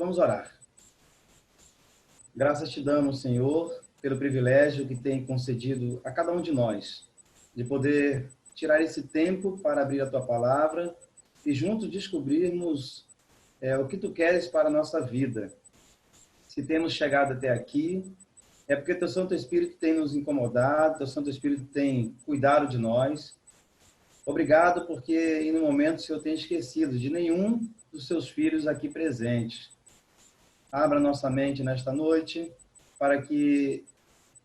Vamos orar. Graças te damos, Senhor, pelo privilégio que tem concedido a cada um de nós, de poder tirar esse tempo para abrir a tua palavra e juntos descobrirmos o que tu queres para a nossa vida. Se temos chegado até aqui, é porque teu Santo Espírito tem nos incomodado, teu Santo Espírito tem cuidado de nós. Obrigado porque, em um momento, o Senhor tem esquecido de nenhum dos seus filhos aqui presentes. Abra nossa mente nesta noite para que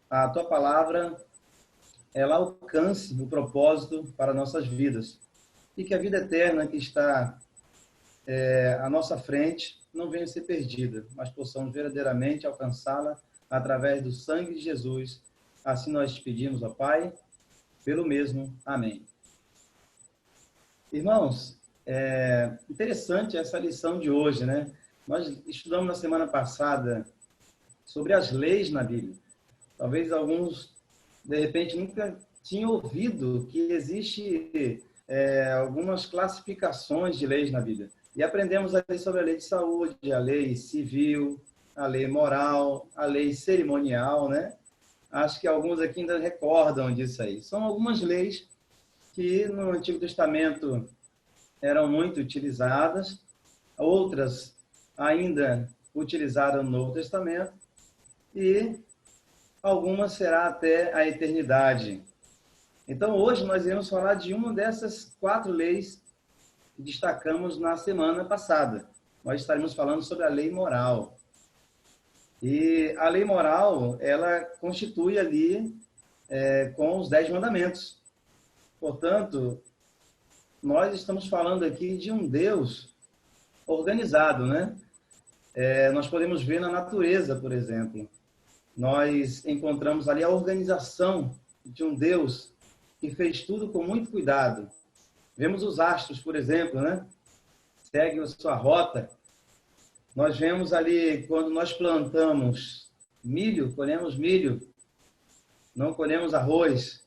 a tua palavra ela alcance o propósito para nossas vidas e que a vida eterna que está à nossa frente não venha ser perdida, mas possamos verdadeiramente alcançá-la através do sangue de Jesus. Assim nós te pedimos, ó Pai, pelo mesmo. Amém. Irmãos, interessante essa lição de hoje, né? Nós estudamos na semana passada sobre as leis na Bíblia. Talvez alguns, de repente, nunca tinham ouvido que existe algumas classificações de leis na Bíblia. E aprendemos ali sobre a lei de saúde, a lei civil, a lei moral, a lei cerimonial, né? Acho que alguns aqui ainda recordam disso aí. São algumas leis que no Antigo Testamento eram muito utilizadas, outras ainda utilizadas no Novo Testamento, e algumas será até a eternidade. Então, hoje nós iremos falar de uma dessas 4 leis que destacamos na semana passada. Nós estaremos falando sobre a lei moral. E a lei moral, ela constitui ali com os 10 mandamentos. Portanto, nós estamos falando aqui de um Deus organizado, né? Nós podemos ver na natureza, por exemplo. Nós encontramos ali a organização de um Deus que fez tudo com muito cuidado. Vemos os astros, por exemplo, né? Seguem a sua rota. Nós vemos ali, quando nós plantamos milho, colhemos milho, não colhemos arroz.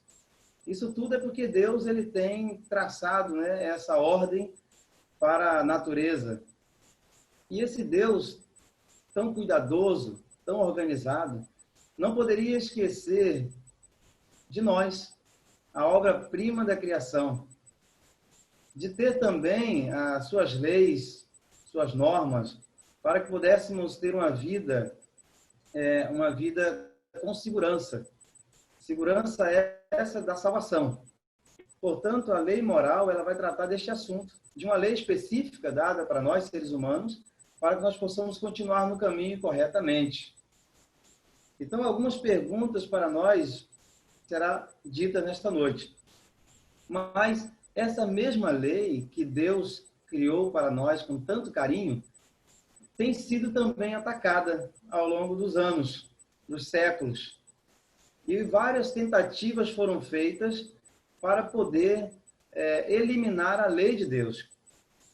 Isso tudo é porque Deus ele tem traçado, né, essa ordem para a natureza. E esse Deus tão cuidadoso, tão organizado, não poderia esquecer de nós, a obra-prima da criação, de ter também as suas leis, suas normas, para que pudéssemos ter uma vida com segurança. Segurança é essa da salvação. Portanto, a lei moral ela vai tratar deste assunto, de uma lei específica dada para nós, seres humanos, para que nós possamos continuar no caminho corretamente. Então, algumas perguntas para nós será dita nesta noite. Mas essa mesma lei que Deus criou para nós com tanto carinho, tem sido também atacada ao longo dos anos, dos séculos. E várias tentativas foram feitas para poder eliminar a lei de Deus.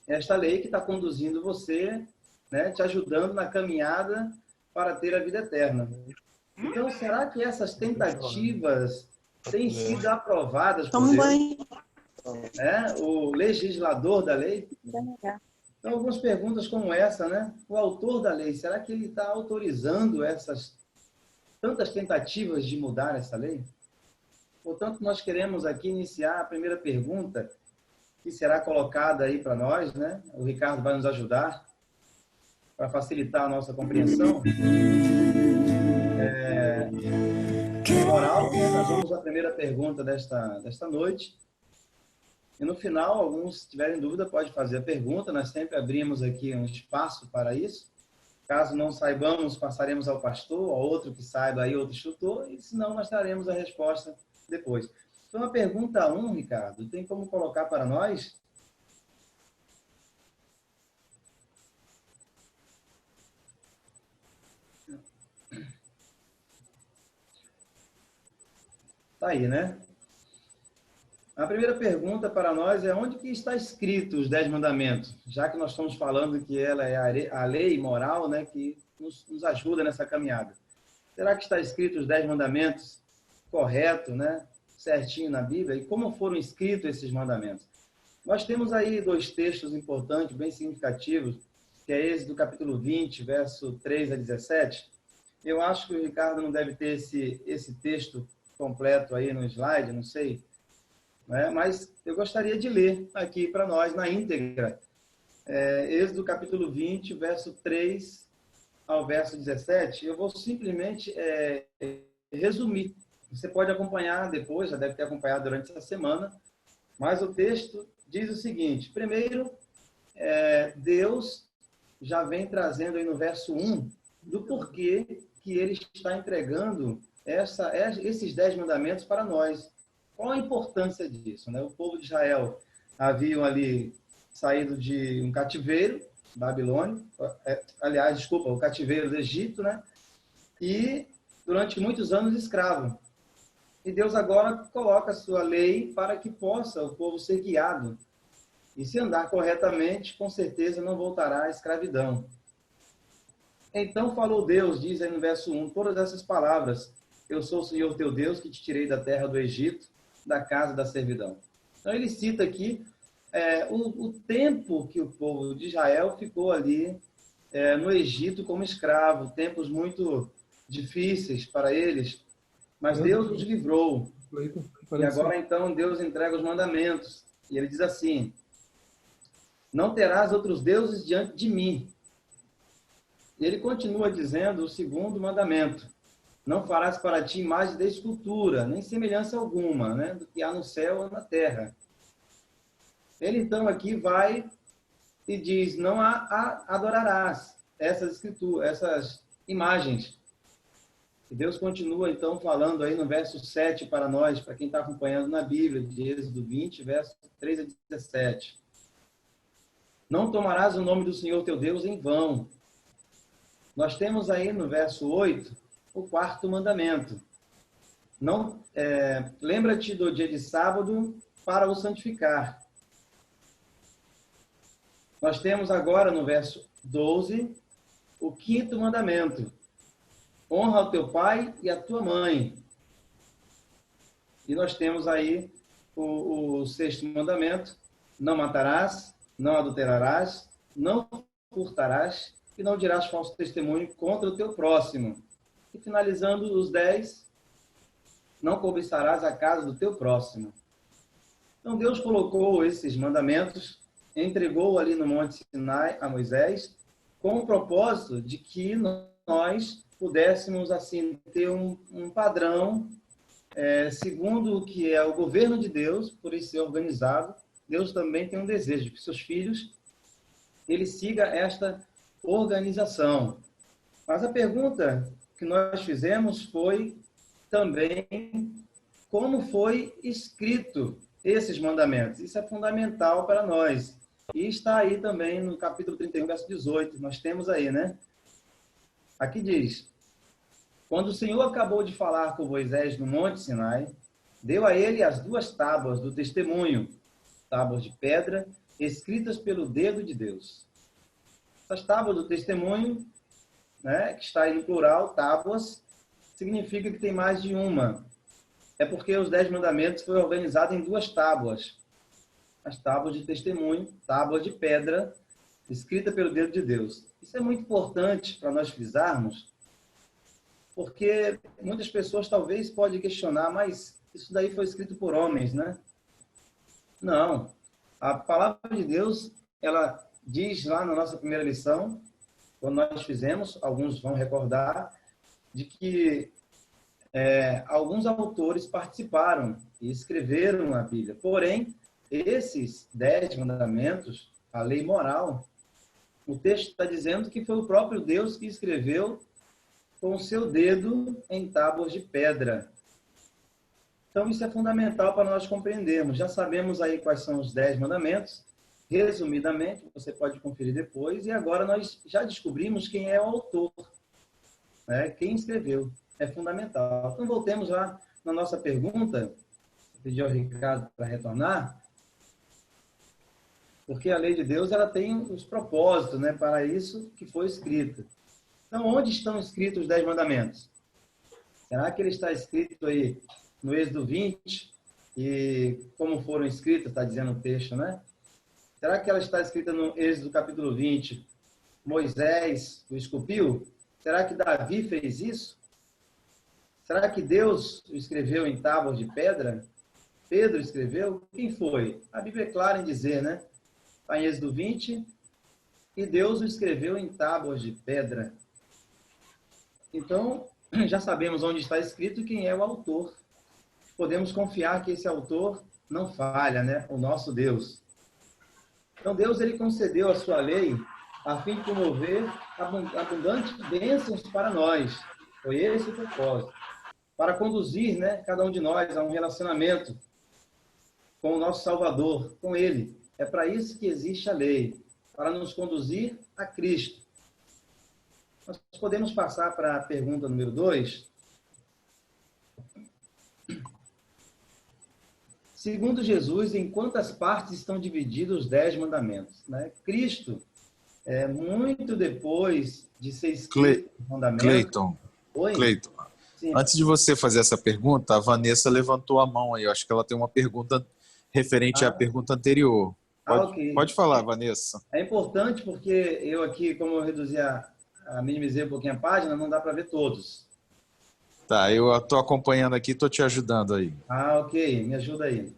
Esta lei que está conduzindo você, né, te ajudando na caminhada para ter a vida eterna. Então, será que essas tentativas têm sido aprovadas por Deus? O legislador da lei? Então, algumas perguntas como essa, né? O autor da lei, será que ele está autorizando essas tantas tentativas de mudar essa lei? Portanto, nós queremos aqui iniciar a primeira pergunta, que será colocada aí para nós, né? O Ricardo vai nos ajudar para facilitar a nossa compreensão. Moral, nós vamos à primeira pergunta desta noite. E no final, alguns, se tiverem dúvida, pode fazer a pergunta. Nós sempre abrimos aqui um espaço para isso. Caso não saibamos, passaremos ao pastor, ao outro que saiba aí, outro instrutor, e senão nós daremos a resposta depois. Então, a pergunta 1, Ricardo, tem como colocar para nós? Está aí, né? A primeira pergunta para nós é onde que está escrito os 10 mandamentos? Já que nós estamos falando que ela é a lei moral, né, que nos ajuda nessa caminhada. Será que está escrito os 10 mandamentos correto, né, certinho na Bíblia? E como foram escritos esses mandamentos? Nós temos aí 2 textos importantes, bem significativos. que é Êxodo capítulo 20, verso 3 a 17. Eu acho que o Ricardo não deve ter esse texto completo aí no slide, não sei, né? Mas eu gostaria de ler aqui para nós na íntegra. Êxodo capítulo 20, verso 3 ao verso 17. Eu vou simplesmente resumir. Você pode acompanhar depois, já deve ter acompanhado durante essa semana, mas o texto diz o seguinte: primeiro, Deus já vem trazendo aí no verso 1 do porquê que ele está entregando esses 10 mandamentos para nós. Qual a importância disso, né? O povo de Israel haviam ali saído de um cativeiro, Babilônia, aliás, desculpa, o cativeiro do Egito, né? E durante muitos anos escravo. E Deus agora coloca a sua lei para que possa o povo ser guiado. E se andar corretamente, com certeza não voltará à escravidão. Então falou Deus, diz aí no verso 1, todas essas palavras: eu sou o Senhor teu Deus, que te tirei da terra do Egito, da casa da servidão. Então ele cita aqui o tempo que o povo de Israel ficou ali no Egito como escravo, tempos muito difíceis para eles, mas Deus os livrou. E agora então Deus entrega os mandamentos. E ele diz assim: não terás outros deuses diante de mim. E ele continua dizendo o segundo mandamento: não farás para ti imagem de escultura, nem semelhança alguma, né, do que há no céu ou na terra. Ele então aqui vai e diz: não adorarás essas escrituras, essas imagens. E Deus continua então falando aí no verso 7 para nós, para quem está acompanhando na Bíblia, de Êxodo 20, verso 3 a 17. Não tomarás o nome do Senhor teu Deus em vão. Nós temos aí no verso 8 o quarto mandamento. Não, lembra-te do dia de sábado para o santificar. Nós temos agora no verso 12 o quinto mandamento: honra o teu pai e a tua mãe. E nós temos aí o sexto mandamento: não matarás, não adulterarás, não furtarás e não dirás falso testemunho contra o teu próximo. E finalizando os 10, não cobiçarás a casa do teu próximo. Então Deus colocou esses mandamentos, entregou ali no Monte Sinai a Moisés, com o propósito de que nós pudéssemos assim ter um padrão segundo o que é o governo de Deus, por isso ser organizado. Deus também tem um desejo de que seus filhos ele siga esta organização. Mas a pergunta que nós fizemos foi também como foi escrito esses mandamentos. Isso é fundamental para nós. E está aí também no capítulo 31, verso 18. Nós temos aí, né? Aqui diz: quando o Senhor acabou de falar com Moisés no Monte Sinai, deu a ele as 2 tábuas do testemunho, tábuas de pedra, escritas pelo dedo de Deus. Essas tábuas do testemunho, né, que está aí no plural, tábuas, significa que tem mais de uma. É porque os 10 mandamentos foram organizados em 2 tábuas. As tábuas de testemunho, tábuas de pedra, escrita pelo dedo de Deus. Isso é muito importante para nós frisarmos, porque muitas pessoas talvez podem questionar, mas isso daí foi escrito por homens, né? Não. A palavra de Deus, ela diz lá na nossa primeira lição, quando nós fizemos, alguns vão recordar, de que alguns autores participaram e escreveram a Bíblia. Porém, esses 10 mandamentos, a lei moral, o texto está dizendo que foi o próprio Deus que escreveu com o seu dedo em tábuas de pedra. Então, isso é fundamental para nós compreendermos. Já sabemos aí quais são os 10 mandamentos. Resumidamente, você pode conferir depois. E agora nós já descobrimos quem é o autor, né? Quem escreveu. É fundamental. Então, voltemos lá na nossa pergunta. Vou pedir ao Ricardo para retornar. Porque a lei de Deus ela tem os propósitos, né? Para isso que foi escrita. Então, onde estão escritos os 10 mandamentos? Será que ele está escrito aí no Êxodo 20? E como foram escritos, está dizendo o texto, né? Será que ela está escrita no Êxodo capítulo 20, Moisés o esculpiu? Será que Davi fez isso? Será que Deus o escreveu em tábuas de pedra? Pedro escreveu? Quem foi? A Bíblia é clara em dizer, né? Está em Êxodo 20, e Deus o escreveu em tábuas de pedra. Então, já sabemos onde está escrito e quem é o autor. Podemos confiar que esse autor não falha, né? O nosso Deus. Então, Deus ele concedeu a sua lei a fim de promover abundantes bênçãos para nós. Foi esse o propósito. Para conduzir, né, cada um de nós a um relacionamento com o nosso Salvador, com Ele. É para isso que existe a lei, para nos conduzir a Cristo. Nós podemos passar para a pergunta número 2. Segundo Jesus, em quantas partes estão divididos os 10 mandamentos? Né? Cristo, muito depois de ser escrito os mandamentos... Cleiton, antes de você fazer essa pergunta, a Vanessa levantou a mão aí. Eu acho que ela tem uma pergunta referente à pergunta anterior. Pode falar, Vanessa. É importante porque eu aqui, como eu minimizei um pouquinho a página, não dá para ver todos. Tá, eu estou acompanhando aqui, estou te ajudando aí. Ok, me ajuda aí.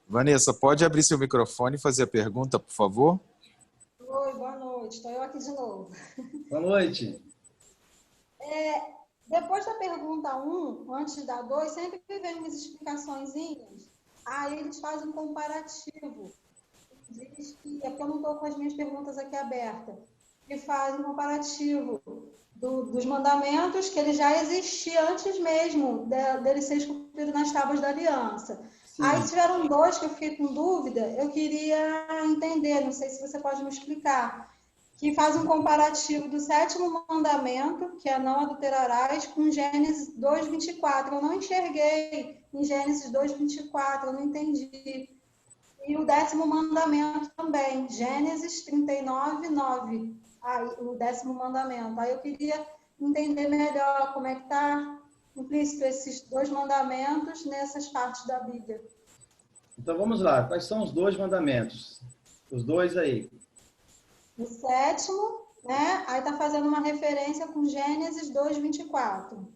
Vanessa, pode abrir seu microfone e fazer a pergunta, por favor? Oi, boa noite. Estou eu aqui de novo. Boa noite. Depois da pergunta 1, antes da 2, sempre vem umas explicaçõezinhas. Aí eles fazem um comparativo. Diz que, é porque eu não estou com as minhas perguntas aqui abertas. E faz um comparativo dos mandamentos que ele já existia antes mesmo dele ser esculpido nas tábuas da aliança. Sim. Aí tiveram 2 que eu fiquei com dúvida, eu queria entender, não sei se você pode me explicar, que faz um comparativo do 7º mandamento, que é não adulterarás, com Gênesis 2:24. Eu não enxerguei em Gênesis 2:24, eu não entendi. E o 10º mandamento também, Gênesis 39:9. O 10º mandamento. Aí eu queria entender melhor como é que está implícito esses 2 mandamentos nessas partes da Bíblia. Então vamos lá, quais são os 2 mandamentos? Os 2 aí. O 7º, né? Aí está fazendo uma referência com Gênesis 2:24.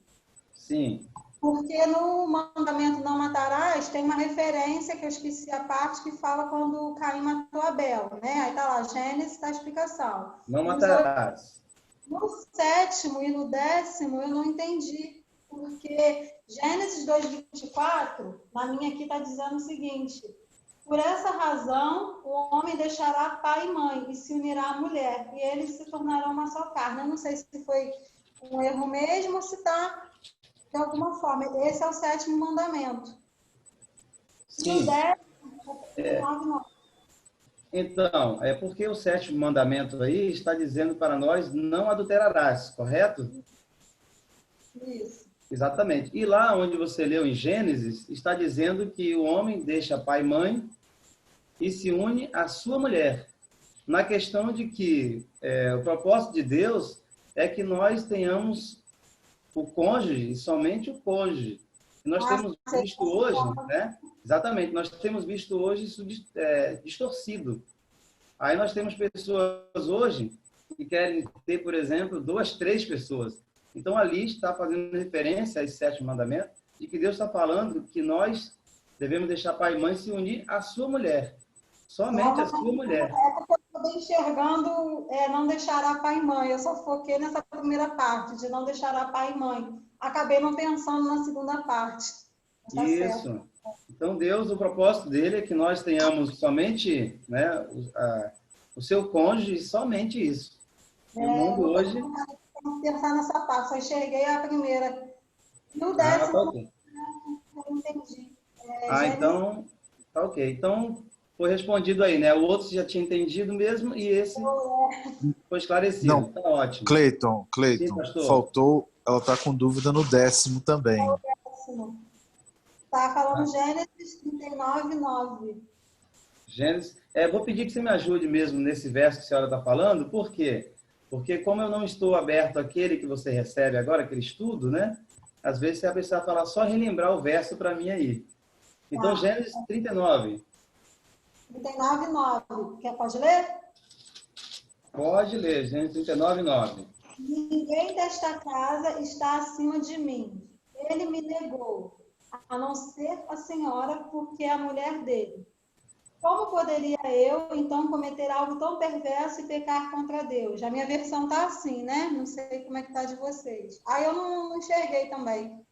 Sim. Porque no mandamento não matarás, tem uma referência, que eu esqueci a parte, que fala quando Caim matou Abel, né? Aí tá lá, Gênesis, tá a explicação. Não matarás. No 7º e no 10º eu não entendi, porque Gênesis 2:24, na minha aqui está dizendo o seguinte: por essa razão, o homem deixará pai e mãe e se unirá à mulher, e eles se tornarão uma só carne. Eu não sei se foi um erro mesmo ou se está de alguma forma. Esse é o 7º mandamento. Sim. E o 10º, não. Então, é porque o 7º mandamento aí está dizendo para nós não adulterarás, correto? Isso. Exatamente. E lá onde você leu em Gênesis, está dizendo que o homem deixa pai e mãe e se une à sua mulher. Na questão de que o propósito de Deus é que nós tenhamos o cônjuge, e somente o cônjuge. Nós temos visto hoje, né? Exatamente, nós temos visto hoje isso distorcido. Aí nós temos pessoas hoje que querem ter, por exemplo, 2, 3 pessoas. Então ali está fazendo referência a esse 7º mandamento, de que Deus está falando que nós devemos deixar pai e mãe se unir à sua mulher. Somente a sua mulher. É porque eu estou enxergando não deixará pai e mãe. Eu só foquei nessa primeira parte, de não deixará pai e mãe. Acabei não pensando na segunda parte. Tá isso. Certo. Então, Deus, o propósito dele é que nós tenhamos somente, né, o seu cônjuge e somente isso. E o mundo hoje... Vamos pensar nessa parte. Só enxerguei a primeira. E o 10º, tá okay. Eu entendi. Então, tá ok. Então, foi respondido aí, né? O outro já tinha entendido mesmo e esse foi esclarecido. Não, tá ótimo. Cleiton, Sim, faltou, ela está com dúvida no 10º também. É o 10º. Tá falando Gênesis 39:9. Gênesis. Vou pedir que você me ajude mesmo nesse verso que a senhora está falando. Por quê? Porque como eu não estou aberto àquele que você recebe agora, aquele estudo, né? Às vezes você vai precisar falar só relembrar o verso para mim aí. Então, Gênesis 39. 39:9. Pode ler? Pode ler, Gênesis 39, 9. Ninguém desta casa está acima de mim. Ele me negou, a não ser a senhora, porque é a mulher dele. Como poderia eu, então, cometer algo tão perverso e pecar contra Deus? A minha versão está assim, né? Não sei como é que está de vocês. Aí eu não enxerguei também.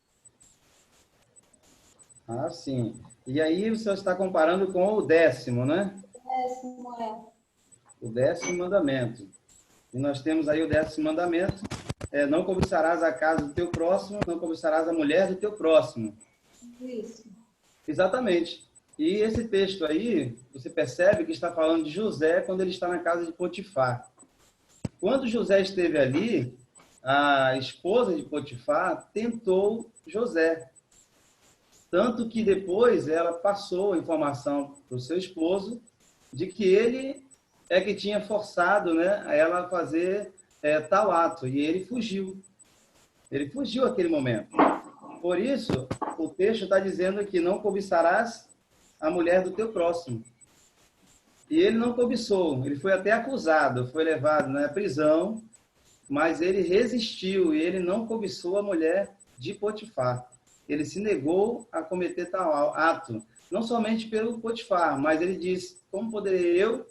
Ah, sim. E aí você está comparando com o 10º, né? Péssimo, é. O 10º mandamento. E nós temos aí o 10º mandamento. Não cobiçarás a casa do teu próximo, não cobiçarás a mulher do teu próximo. Isso. Exatamente. E esse texto aí, você percebe que está falando de José quando ele está na casa de Potifar. Quando José esteve ali, a esposa de Potifar tentou José. Tanto que depois ela passou a informação para o seu esposo de que ele é que tinha forçado, né, a ela a fazer tal ato. E ele fugiu. Ele fugiu naquele momento. Por isso, o texto está dizendo que não cobiçarás a mulher do teu próximo. E ele não cobiçou, ele foi até acusado, foi levado na prisão, mas ele resistiu e ele não cobiçou a mulher de Potifar. Ele se negou a cometer tal ato, não somente pelo Potifar, mas ele disse, como poderia eu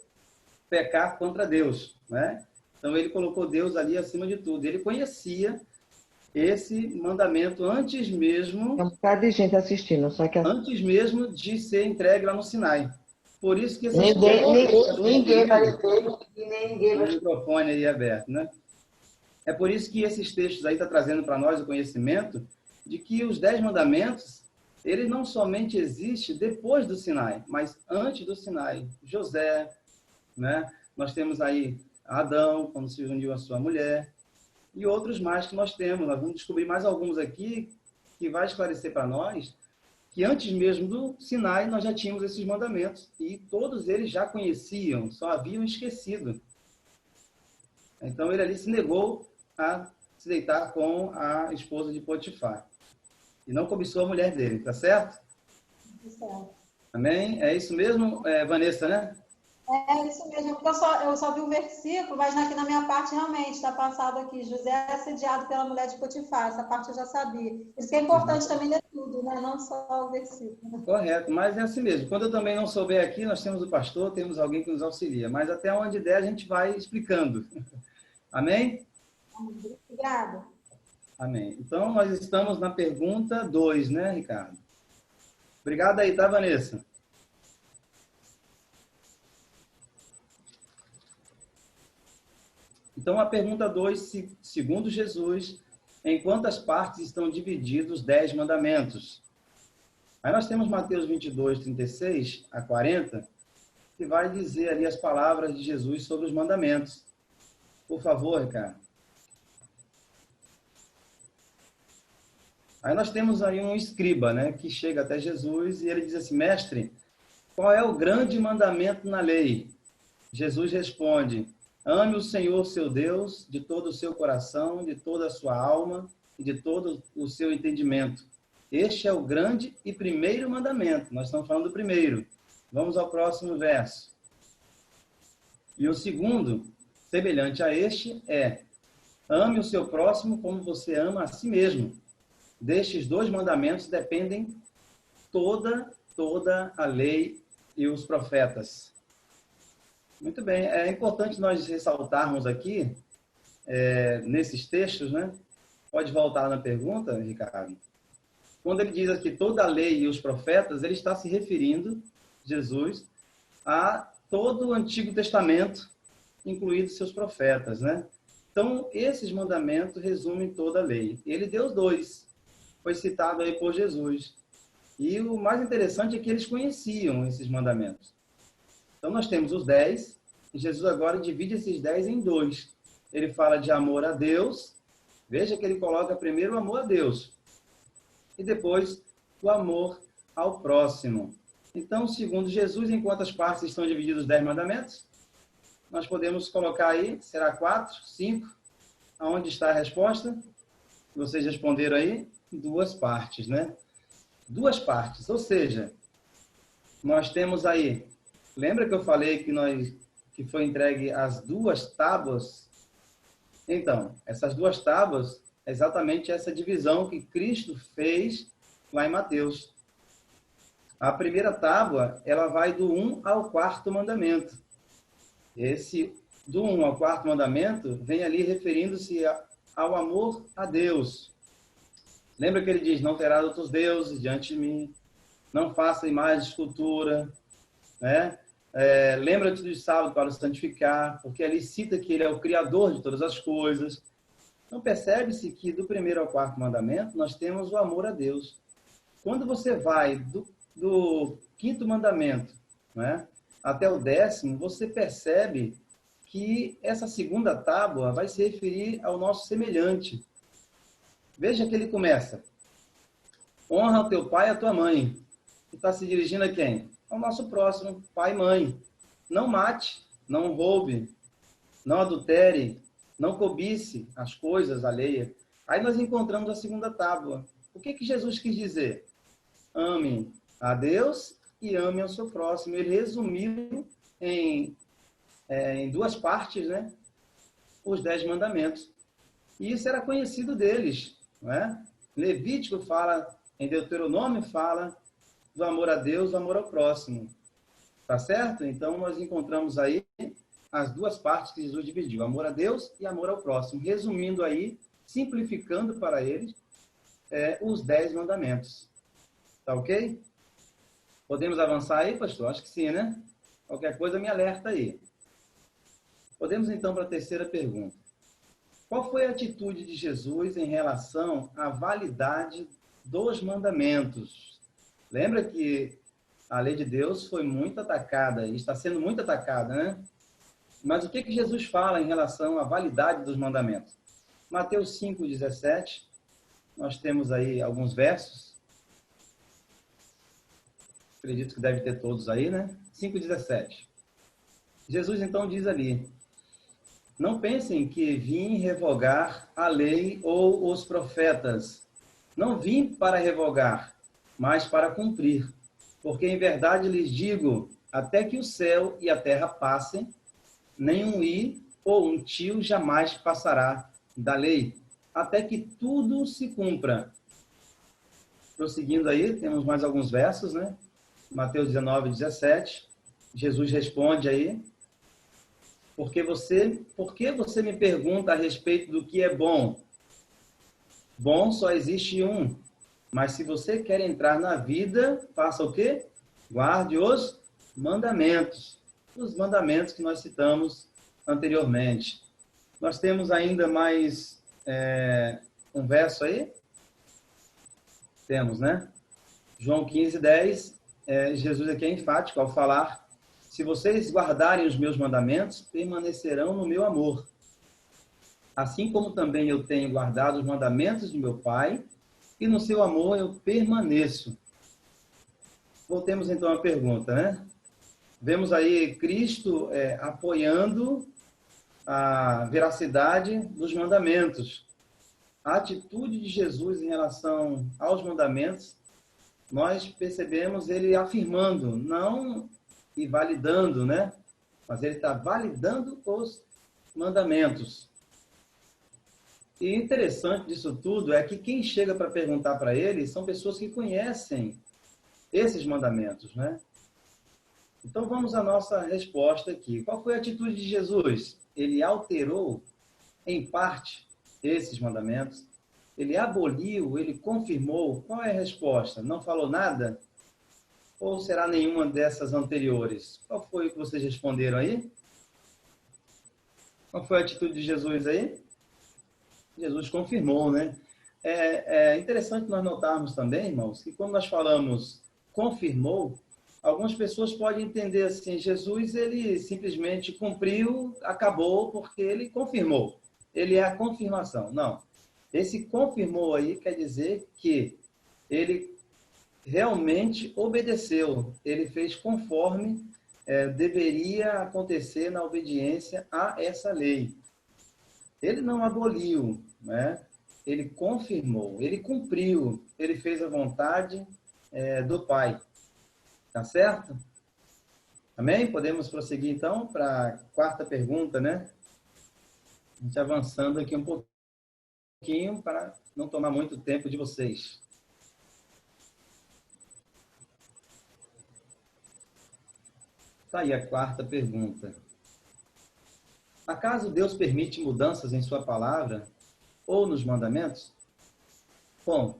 pecar contra Deus? Né? Então ele colocou Deus ali acima de tudo. Ele conhecia esse mandamento antes mesmo... Tem um bocado de gente assistindo, só que... Antes mesmo de ser entregue lá no Sinai. Por isso que esse ninguém vai ter, ninguém vai... O microfone aí aberto, né? É por isso que esses textos aí estão trazendo para nós o conhecimento de que os 10 mandamentos, eles não somente existem depois do Sinai, mas antes do Sinai. José, né? Nós temos aí Adão, quando se uniu a sua mulher, e outros mais que nós temos. Nós vamos descobrir mais alguns aqui que vai esclarecer para nós que antes mesmo do Sinai nós já tínhamos esses mandamentos e todos eles já conheciam, só haviam esquecido. Então ele ali se negou a se deitar com a esposa de Potifar e não cobiçou a mulher dele, tá certo? Certo. Amém? É isso mesmo, Vanessa, né? É isso mesmo, porque eu só vi o versículo, mas aqui na minha parte realmente está passado aqui, José é assediado pela mulher de Potifar, essa parte eu já sabia. Isso que é importante também ler tudo, né? Não só o versículo. Correto, mas é assim mesmo. Quando eu também não souber aqui, nós temos o pastor, temos alguém que nos auxilia, mas até onde der a gente vai explicando. Amém? Obrigada. Amém. Então, nós estamos na pergunta 2, né, Ricardo? Obrigado aí, tá, Vanessa? Então, a pergunta 2, segundo Jesus, em quantas partes estão divididos os 10 mandamentos? Aí nós temos Mateus 22, 36 a 40, que vai dizer ali as palavras de Jesus sobre os mandamentos. Por favor, Ricardo. Aí nós temos aí um escriba, né, que chega até Jesus e ele diz assim, mestre, qual é o grande mandamento na lei? Jesus responde, ame o Senhor seu Deus de todo o seu coração, de toda a sua alma e de todo o seu entendimento. Este é o grande e primeiro mandamento. Nós estamos falando do primeiro. Vamos ao próximo verso. E o segundo, semelhante a este, é ame o seu próximo como você ama a si mesmo. Destes 2 mandamentos dependem toda a lei e os profetas. Muito bem, é importante nós ressaltarmos aqui, nesses textos, né? Pode voltar na pergunta, Ricardo? Quando ele diz aqui toda a lei e os profetas, ele está se referindo, Jesus, a todo o Antigo Testamento, incluídos seus profetas, né? Então, esses mandamentos resumem toda a lei. Ele deu 2, foi citado aí por Jesus. E o mais interessante é que eles conheciam esses mandamentos. Então, nós temos os 10, e Jesus agora divide esses 10 em 2. Ele fala de amor a Deus, veja que ele coloca primeiro o amor a Deus, e depois o amor ao próximo. Então, segundo Jesus, em quantas partes estão divididos os 10 mandamentos? Nós podemos colocar aí, será 4, 5? Aonde está a resposta? Vocês responderam aí? 2 partes, né? 2 partes, ou seja, nós temos aí, lembra que eu falei que que foi entregue as 2 tábuas. Então, essas 2 tábuas é exatamente essa divisão que Cristo fez lá em Mateus. A primeira tábua, ela vai do 1 ao 4º mandamento. Esse do 1 ao 4º mandamento vem ali referindo-se ao amor a Deus. Lembra que ele diz, não terás outros deuses diante de mim, não faça imagem de escultura, né? Lembra-te do sábado para o santificar, porque ali cita que ele é o Criador de todas as coisas. Então percebe-se que do 1º ao 4º mandamento nós temos o amor a Deus. Quando você vai do 5º mandamento, né, até o 10º, você percebe que essa segunda tábua vai se referir ao nosso semelhante. Veja que ele começa, honra o teu pai e a tua mãe. E está se dirigindo a quem? Ao nosso próximo, pai e mãe. Não mate, não roube, não adultere, não cobice as coisas alheias. Aí nós encontramos a segunda tábua. O que Jesus quis dizer? Ame a Deus e ame ao seu próximo. Ele resumiu em 2 partes, né, os 10 mandamentos. E isso era conhecido deles. Não é? Levítico fala, em Deuteronômio fala do amor a Deus, do amor ao próximo. Tá certo? Então, nós encontramos aí as 2 partes que Jesus dividiu, amor a Deus e amor ao próximo. Resumindo aí, simplificando para eles, os 10 mandamentos. Tá ok? Podemos avançar aí, pastor? Acho que sim, né? Qualquer coisa me alerta aí. Podemos então para a terceira pergunta. Qual foi a atitude de Jesus em relação à validade dos mandamentos? Lembra que a lei de Deus foi muito atacada e está sendo muito atacada, né? Mas o que Jesus fala em relação à validade dos mandamentos? Mateus 5,17, nós temos aí alguns versos. Acredito que deve ter todos aí, né? 5,17. Jesus então diz ali, não pensem que vim revogar a lei ou os profetas. Não vim para revogar, mas para cumprir. Porque em verdade lhes digo, até que o céu e a terra passem, nenhum i ou um tio jamais passará da lei, até que tudo se cumpra. Prosseguindo aí, temos mais alguns versos, né? Mateus 19, 17. Jesus responde aí, por que você me pergunta a respeito do que é bom? Bom só existe um. Mas se você quer entrar na vida, faça o quê? Guarde os mandamentos. Os mandamentos que nós citamos anteriormente. Nós temos ainda mais um verso aí? Temos, né? João 15, 10. Jesus aqui é enfático ao falar, se vocês guardarem os meus mandamentos, permanecerão no meu amor. Assim como também eu tenho guardado os mandamentos de meu Pai, e no seu amor eu permaneço. Voltemos então à pergunta, né? Vemos aí Cristo apoiando a veracidade dos mandamentos. A atitude de Jesus em relação aos mandamentos, nós percebemos ele afirmando, não e validando, né? Mas ele está validando os mandamentos. E interessante disso tudo é que quem chega para perguntar para ele são pessoas que conhecem esses mandamentos, né? Então vamos à nossa resposta aqui. Qual foi a atitude de Jesus? Ele alterou, em parte, esses mandamentos. Ele aboliu, ele confirmou. Qual é a resposta? Não falou nada? Ou será nenhuma dessas anteriores? Qual foi o que vocês responderam aí? Qual foi a atitude de Jesus aí? Jesus confirmou, né? É interessante nós notarmos também, irmãos, que quando nós falamos confirmou, algumas pessoas podem entender assim, Jesus, ele simplesmente cumpriu, acabou, porque ele confirmou. Ele é a confirmação. Não. Esse confirmou aí quer dizer que ele realmente obedeceu. Ele fez conforme deveria acontecer na obediência a essa lei. Ele não aboliu, né? Ele confirmou, ele cumpriu, ele fez a vontade do Pai. Tá certo? Amém? Podemos prosseguir, então, para a quarta pergunta, né? A gente avançando aqui um pouquinho para não tomar muito tempo de vocês. Tá aí a quarta pergunta. Acaso Deus permite mudanças em sua palavra ou nos mandamentos? Bom,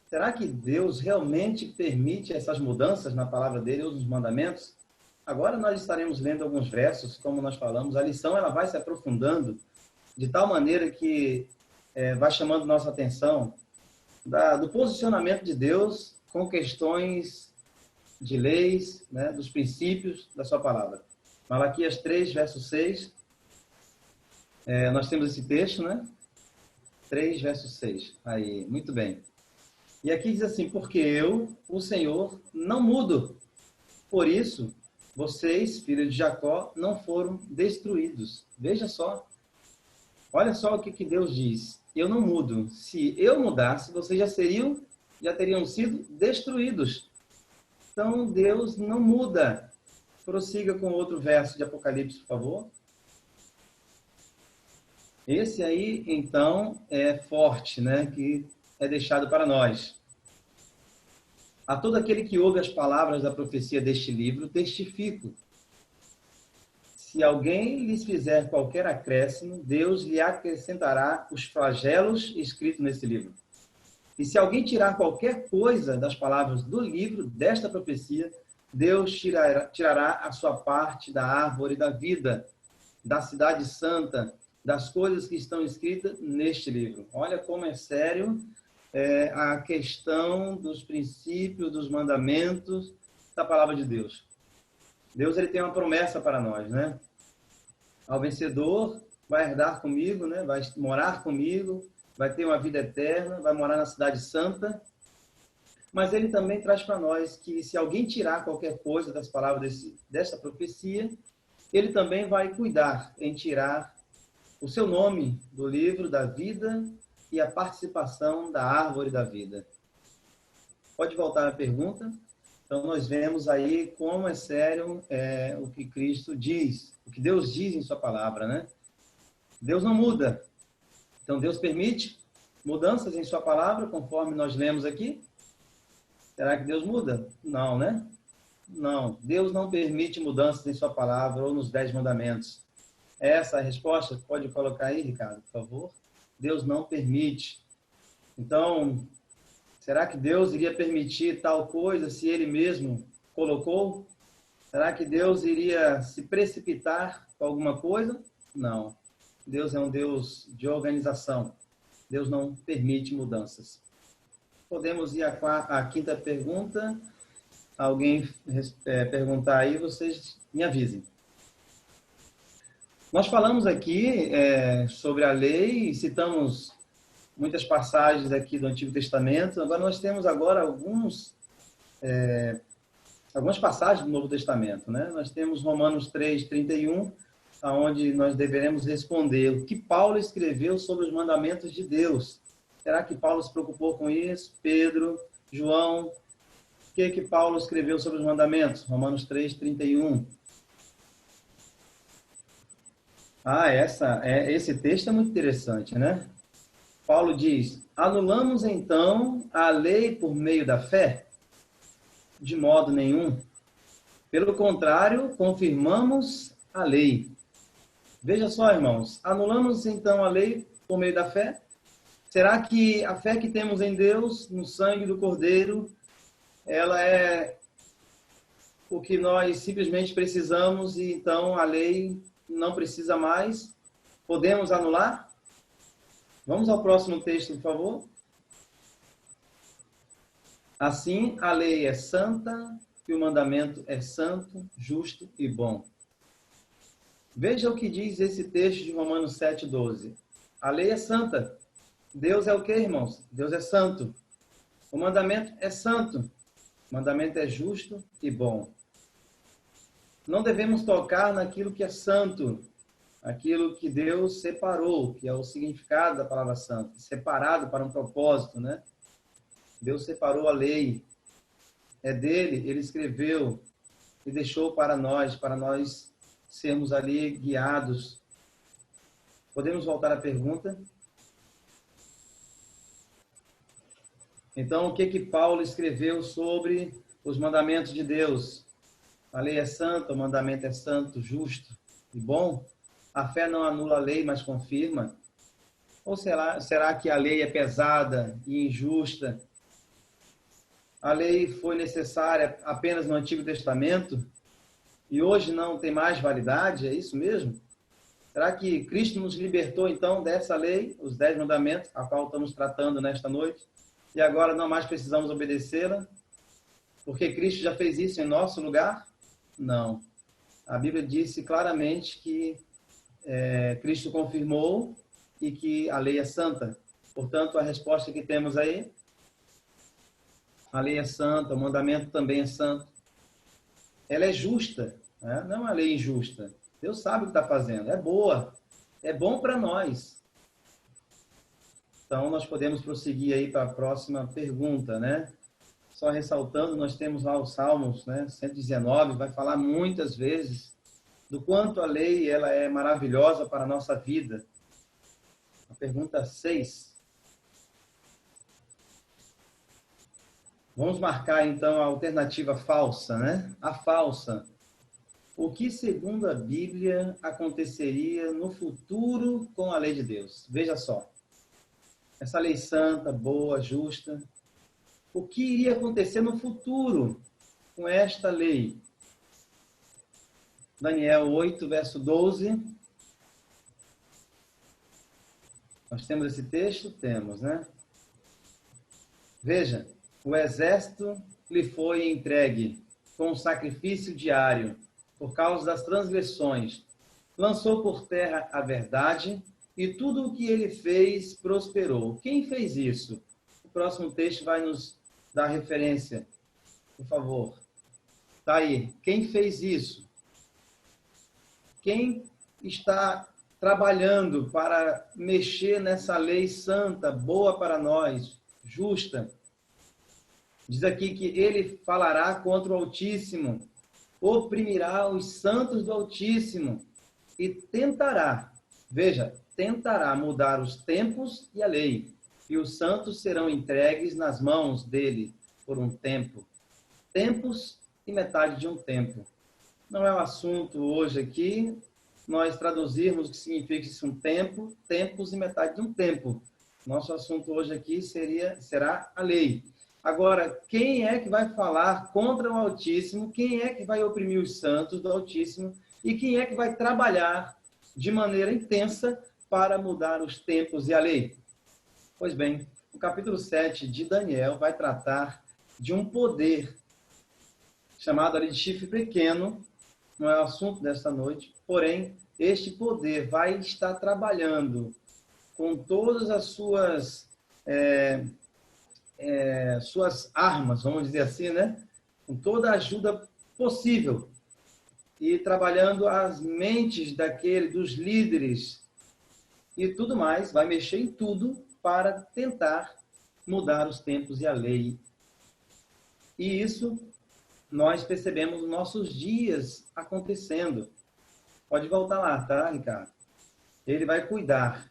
será que Deus realmente permite essas mudanças na palavra dele ou nos mandamentos? Agora nós estaremos lendo alguns versos, como nós falamos. A lição ela vai se aprofundando de tal maneira que vai chamando nossa atenção do posicionamento de Deus com questões de leis, né, dos princípios da sua palavra. Malaquias 3, verso 6. Nós temos esse texto, né? 3, verso 6. Aí, muito bem. E aqui diz assim: porque eu, o Senhor, não mudo. Por isso, vocês, filhos de Jacó, não foram destruídos. Veja só. Olha só o que Deus diz. Eu não mudo. Se eu mudasse, vocês já teriam sido destruídos. Então, Deus não muda. Prossiga com outro verso de Apocalipse, por favor. Esse aí, então, é forte, né? Que é deixado para nós. A todo aquele que ouve as palavras da profecia deste livro, testifico. Se alguém lhes fizer qualquer acréscimo, Deus lhe acrescentará os flagelos escritos nesse livro. E se alguém tirar qualquer coisa das palavras do livro desta profecia, Deus tirará a sua parte da árvore da vida, da cidade santa, das coisas que estão escritas neste livro. Olha como é sério a questão dos princípios, dos mandamentos da palavra de Deus. Deus ele tem uma promessa para nós, né? Ao vencedor vai herdar comigo, né? Vai morar comigo, vai ter uma vida eterna, vai morar na cidade santa. Mas ele também traz para nós que se alguém tirar qualquer coisa das palavras dessa profecia, ele também vai cuidar em tirar o seu nome do livro da vida e a participação da árvore da vida. Pode voltar à pergunta? Então, nós vemos aí como é sério o que Cristo diz, o que Deus diz em sua palavra, né? Deus não muda. Então, Deus permite mudanças em sua palavra, conforme nós lemos aqui. Será que Deus muda? Não, né? Não. Deus não permite mudanças em sua palavra ou nos 10 mandamentos. Essa é a resposta? Pode colocar aí, Ricardo, por favor. Deus não permite. Então, será que Deus iria permitir tal coisa se Ele mesmo colocou? Será que Deus iria se precipitar com alguma coisa? Não. Deus é um Deus de organização. Deus não permite mudanças. Podemos ir à quinta pergunta. Alguém perguntar aí, vocês me avisem. Nós falamos aqui sobre a lei e citamos muitas passagens aqui do Antigo Testamento. Agora nós temos algumas passagens do Novo Testamento, né? Nós temos Romanos 3:31, onde nós deveremos responder o que Paulo escreveu sobre os mandamentos de Deus. Será que Paulo se preocupou com isso? Pedro, João, o que Paulo escreveu sobre os mandamentos? Romanos 3:31. Esse texto é muito interessante, né? Paulo diz: anulamos então a lei por meio da fé? De modo nenhum. Pelo contrário, confirmamos a lei. Veja só, irmãos, anulamos então a lei por meio da fé? Será que a fé que temos em Deus, no sangue do Cordeiro, ela é o que nós simplesmente precisamos e então a lei não precisa mais? Podemos anular? Vamos ao próximo texto, por favor. Assim, a lei é santa e o mandamento é santo, justo e bom. Veja o que diz esse texto de Romanos 7:12. A lei é santa. Deus é o quê, irmãos? Deus é santo. O mandamento é santo. O mandamento é justo e bom. Não devemos tocar naquilo que é santo, aquilo que Deus separou, que é o significado da palavra santo, separado para um propósito, né? Deus separou a lei, é dele, ele escreveu, e deixou para nós sermos ali guiados. Podemos voltar à pergunta? Então, o que Paulo escreveu sobre os mandamentos de Deus? A lei é santa, o mandamento é santo, justo e bom? A fé não anula a lei, mas confirma? Ou será que a lei é pesada e injusta? A lei foi necessária apenas no Antigo Testamento e hoje não tem mais validade? É isso mesmo? Será que Cristo nos libertou, então, dessa lei, os 10 mandamentos, a qual estamos tratando nesta noite, e agora não mais precisamos obedecê-la? Porque Cristo já fez isso em nosso lugar? Não. A Bíblia disse claramente que Cristo confirmou e que a lei é santa. Portanto, a resposta que temos aí, a lei é santa, o mandamento também é santo. Ela é justa, né? Não é uma lei injusta. Deus sabe o que está fazendo, é boa, é bom para nós. Então, nós podemos prosseguir aí para a próxima pergunta, né? Só ressaltando, nós temos lá os Salmos, né? 119, vai falar muitas vezes do quanto a lei ela é maravilhosa para a nossa vida. A pergunta 6. Vamos marcar, então, a alternativa falsa, né? A falsa. O que, segundo a Bíblia, aconteceria no futuro com a lei de Deus? Veja só. Essa lei santa, boa, justa. O que iria acontecer no futuro com esta lei? Daniel 8, verso 12. Nós temos esse texto? Temos, né? Veja, o exército lhe foi entregue com um sacrifício diário por causa das transgressões. Lançou por terra a verdade e tudo o que ele fez prosperou. Quem fez isso? O próximo texto vai nos dar referência, por favor. Está aí. Quem fez isso? Quem está trabalhando para mexer nessa lei santa, boa para nós, justa? Diz aqui que ele falará contra o Altíssimo, oprimirá os santos do Altíssimo e tentará, veja, tentará mudar os tempos e a lei, e os santos serão entregues nas mãos dele por um tempo. Tempos e metade de um tempo. Não é o assunto hoje aqui, nós traduzirmos o que significa isso um tempo, tempos e metade de um tempo. Nosso assunto hoje aqui será a lei. Agora, quem é que vai falar contra o Altíssimo? Quem é que vai oprimir os santos do Altíssimo? E quem é que vai trabalhar de maneira intensa para mudar os tempos e a lei? Pois bem, o capítulo 7 de Daniel vai tratar de um poder chamado ali de chifre pequeno, não é o assunto desta noite, porém, este poder vai estar trabalhando com todas as suas armas, vamos dizer assim, né? Com toda a ajuda possível e trabalhando as mentes dos líderes e tudo mais, vai mexer em tudo para tentar mudar os tempos e a lei. E isso nós percebemos nos nossos dias acontecendo. Pode voltar lá, tá, Ricardo? Ele vai cuidar.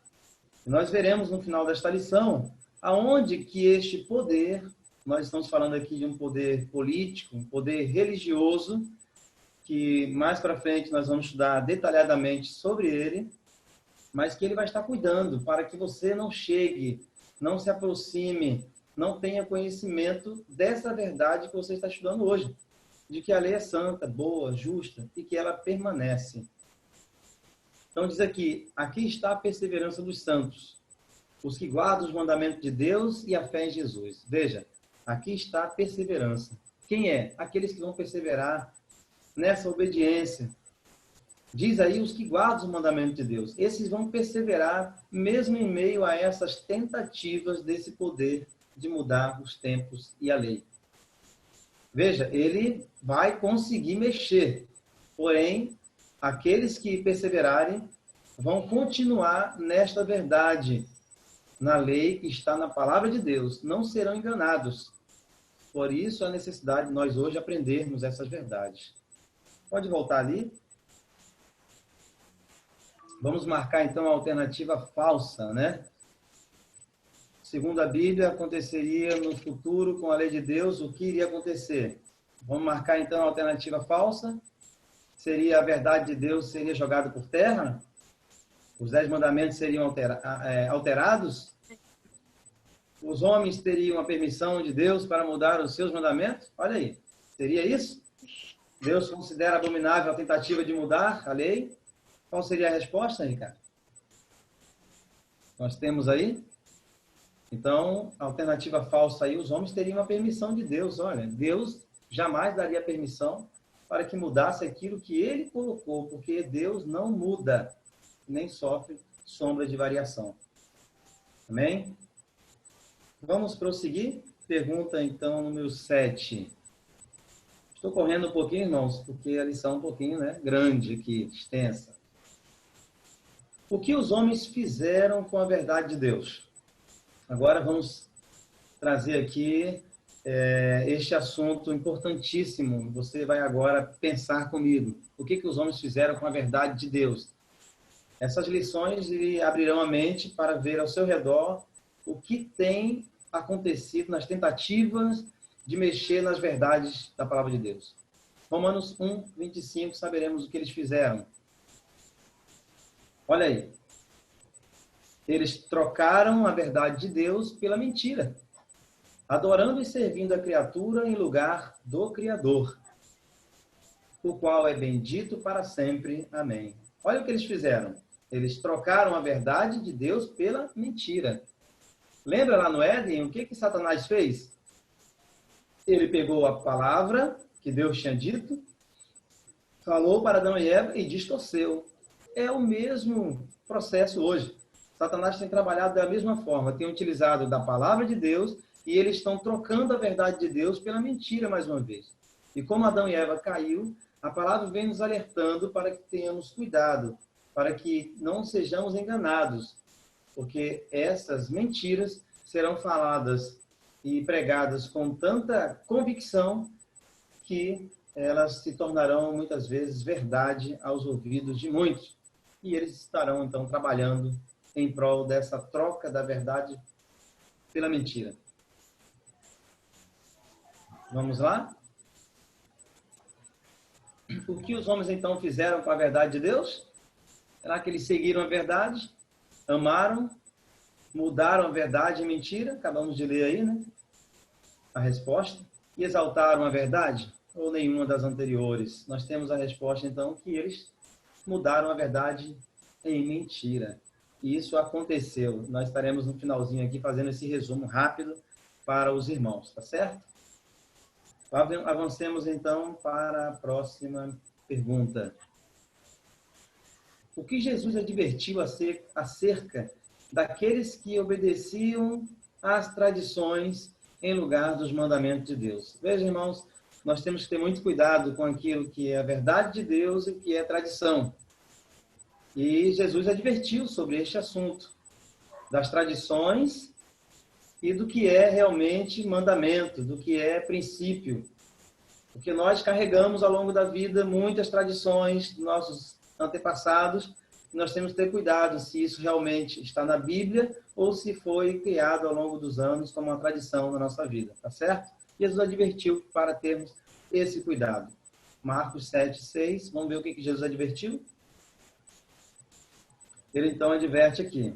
E nós veremos no final desta lição aonde que este poder, nós estamos falando aqui de um poder político, um poder religioso, que mais para frente nós vamos estudar detalhadamente sobre ele, mas que ele vai estar cuidando para que você não chegue, não se aproxime, não tenha conhecimento dessa verdade que você está estudando hoje, de que a lei é santa, boa, justa e que ela permanece. Então diz aqui está a perseverança dos santos, os que guardam os mandamentos de Deus e a fé em Jesus. Veja, aqui está a perseverança. Quem é? Aqueles que vão perseverar nessa obediência. Diz aí os que guardam os mandamentos de Deus. Esses vão perseverar mesmo em meio a essas tentativas desse poder de mudar os tempos e a lei. Veja, ele vai conseguir mexer. Porém, aqueles que perseverarem vão continuar nesta verdade, na lei que está na palavra de Deus. Não serão enganados. Por isso, a necessidade de nós hoje aprendermos essas verdades. Pode voltar ali. Vamos marcar, então, a alternativa falsa, né? Segundo a Bíblia, aconteceria no futuro, com a lei de Deus, o que iria acontecer? Vamos marcar, então, a alternativa falsa. Seria a verdade de Deus seria jogada por terra? Os 10 mandamentos seriam alterados? Os homens teriam a permissão de Deus para mudar os seus mandamentos? Olha aí, seria isso? Deus considera abominável a tentativa de mudar a lei? Qual seria a resposta, Ricardo? Nós temos aí? Então, a alternativa falsa aí, os homens teriam a permissão de Deus. Olha, Deus jamais daria permissão para que mudasse aquilo que ele colocou, porque Deus não muda, nem sofre sombra de variação. Amém? Vamos prosseguir? Pergunta, então, número 7. Estou correndo um pouquinho, irmãos, porque a lição é um pouquinho, né, grande aqui, extensa. O que os homens fizeram com a verdade de Deus? Agora vamos trazer aqui este assunto importantíssimo. Você vai agora pensar comigo. O que os homens fizeram com a verdade de Deus? Essas lições lhe abrirão a mente para ver ao seu redor o que tem acontecido nas tentativas de mexer nas verdades da palavra de Deus. Romanos 1, 25, saberemos o que eles fizeram. Olha aí. Eles trocaram a verdade de Deus pela mentira, adorando e servindo a criatura em lugar do Criador, o qual é bendito para sempre. Amém. Olha o que eles fizeram. Eles trocaram a verdade de Deus pela mentira. Lembra lá no Éden, o que Satanás fez? Ele pegou a palavra que Deus tinha dito, falou para Adão e Eva e distorceu. É o mesmo processo hoje. Satanás tem trabalhado da mesma forma, tem utilizado da palavra de Deus e eles estão trocando a verdade de Deus pela mentira mais uma vez. E como Adão e Eva caiu, a palavra vem nos alertando para que tenhamos cuidado, para que não sejamos enganados, porque essas mentiras serão faladas e pregadas com tanta convicção que elas se tornarão muitas vezes verdade aos ouvidos de muitos. E eles estarão então trabalhando em prol dessa troca da verdade pela mentira. Vamos lá? O que os homens então fizeram com a verdade de Deus? Será que eles seguiram a verdade? Amaram? Mudaram a verdade em mentira? Acabamos de ler aí, né? A resposta. E exaltaram a verdade? Ou nenhuma das anteriores? Nós temos a resposta então que eles mudaram a verdade em mentira. E isso aconteceu. Nós estaremos no finalzinho aqui fazendo esse resumo rápido para os irmãos, tá certo? Avancemos então para a próxima pergunta. O que Jesus advertiu acerca daqueles que obedeciam às tradições em lugar dos mandamentos de Deus? Veja, irmãos, nós temos que ter muito cuidado com aquilo que é a verdade de Deus e o que é tradição. E Jesus advertiu sobre este assunto, das tradições e do que é realmente mandamento, do que é princípio. Porque nós carregamos ao longo da vida muitas tradições dos nossos antepassados, e nós temos que ter cuidado se isso realmente está na Bíblia ou se foi criado ao longo dos anos como uma tradição na nossa vida, tá certo? Jesus advertiu para termos esse cuidado. Marcos 7, 6, vamos ver o que Jesus advertiu? Ele então adverte aqui.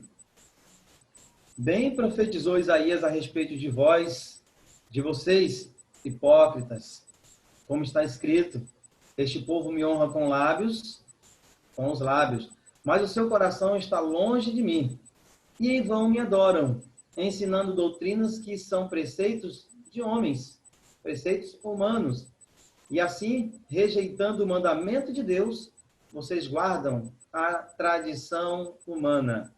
Bem profetizou Isaías a respeito de vós, de vocês, hipócritas, como está escrito, este povo me honra com os lábios, mas o seu coração está longe de mim, e em vão me adoram, ensinando doutrinas que são preceitos de homens, preceitos humanos, e assim, rejeitando o mandamento de Deus, vocês guardam a tradição humana.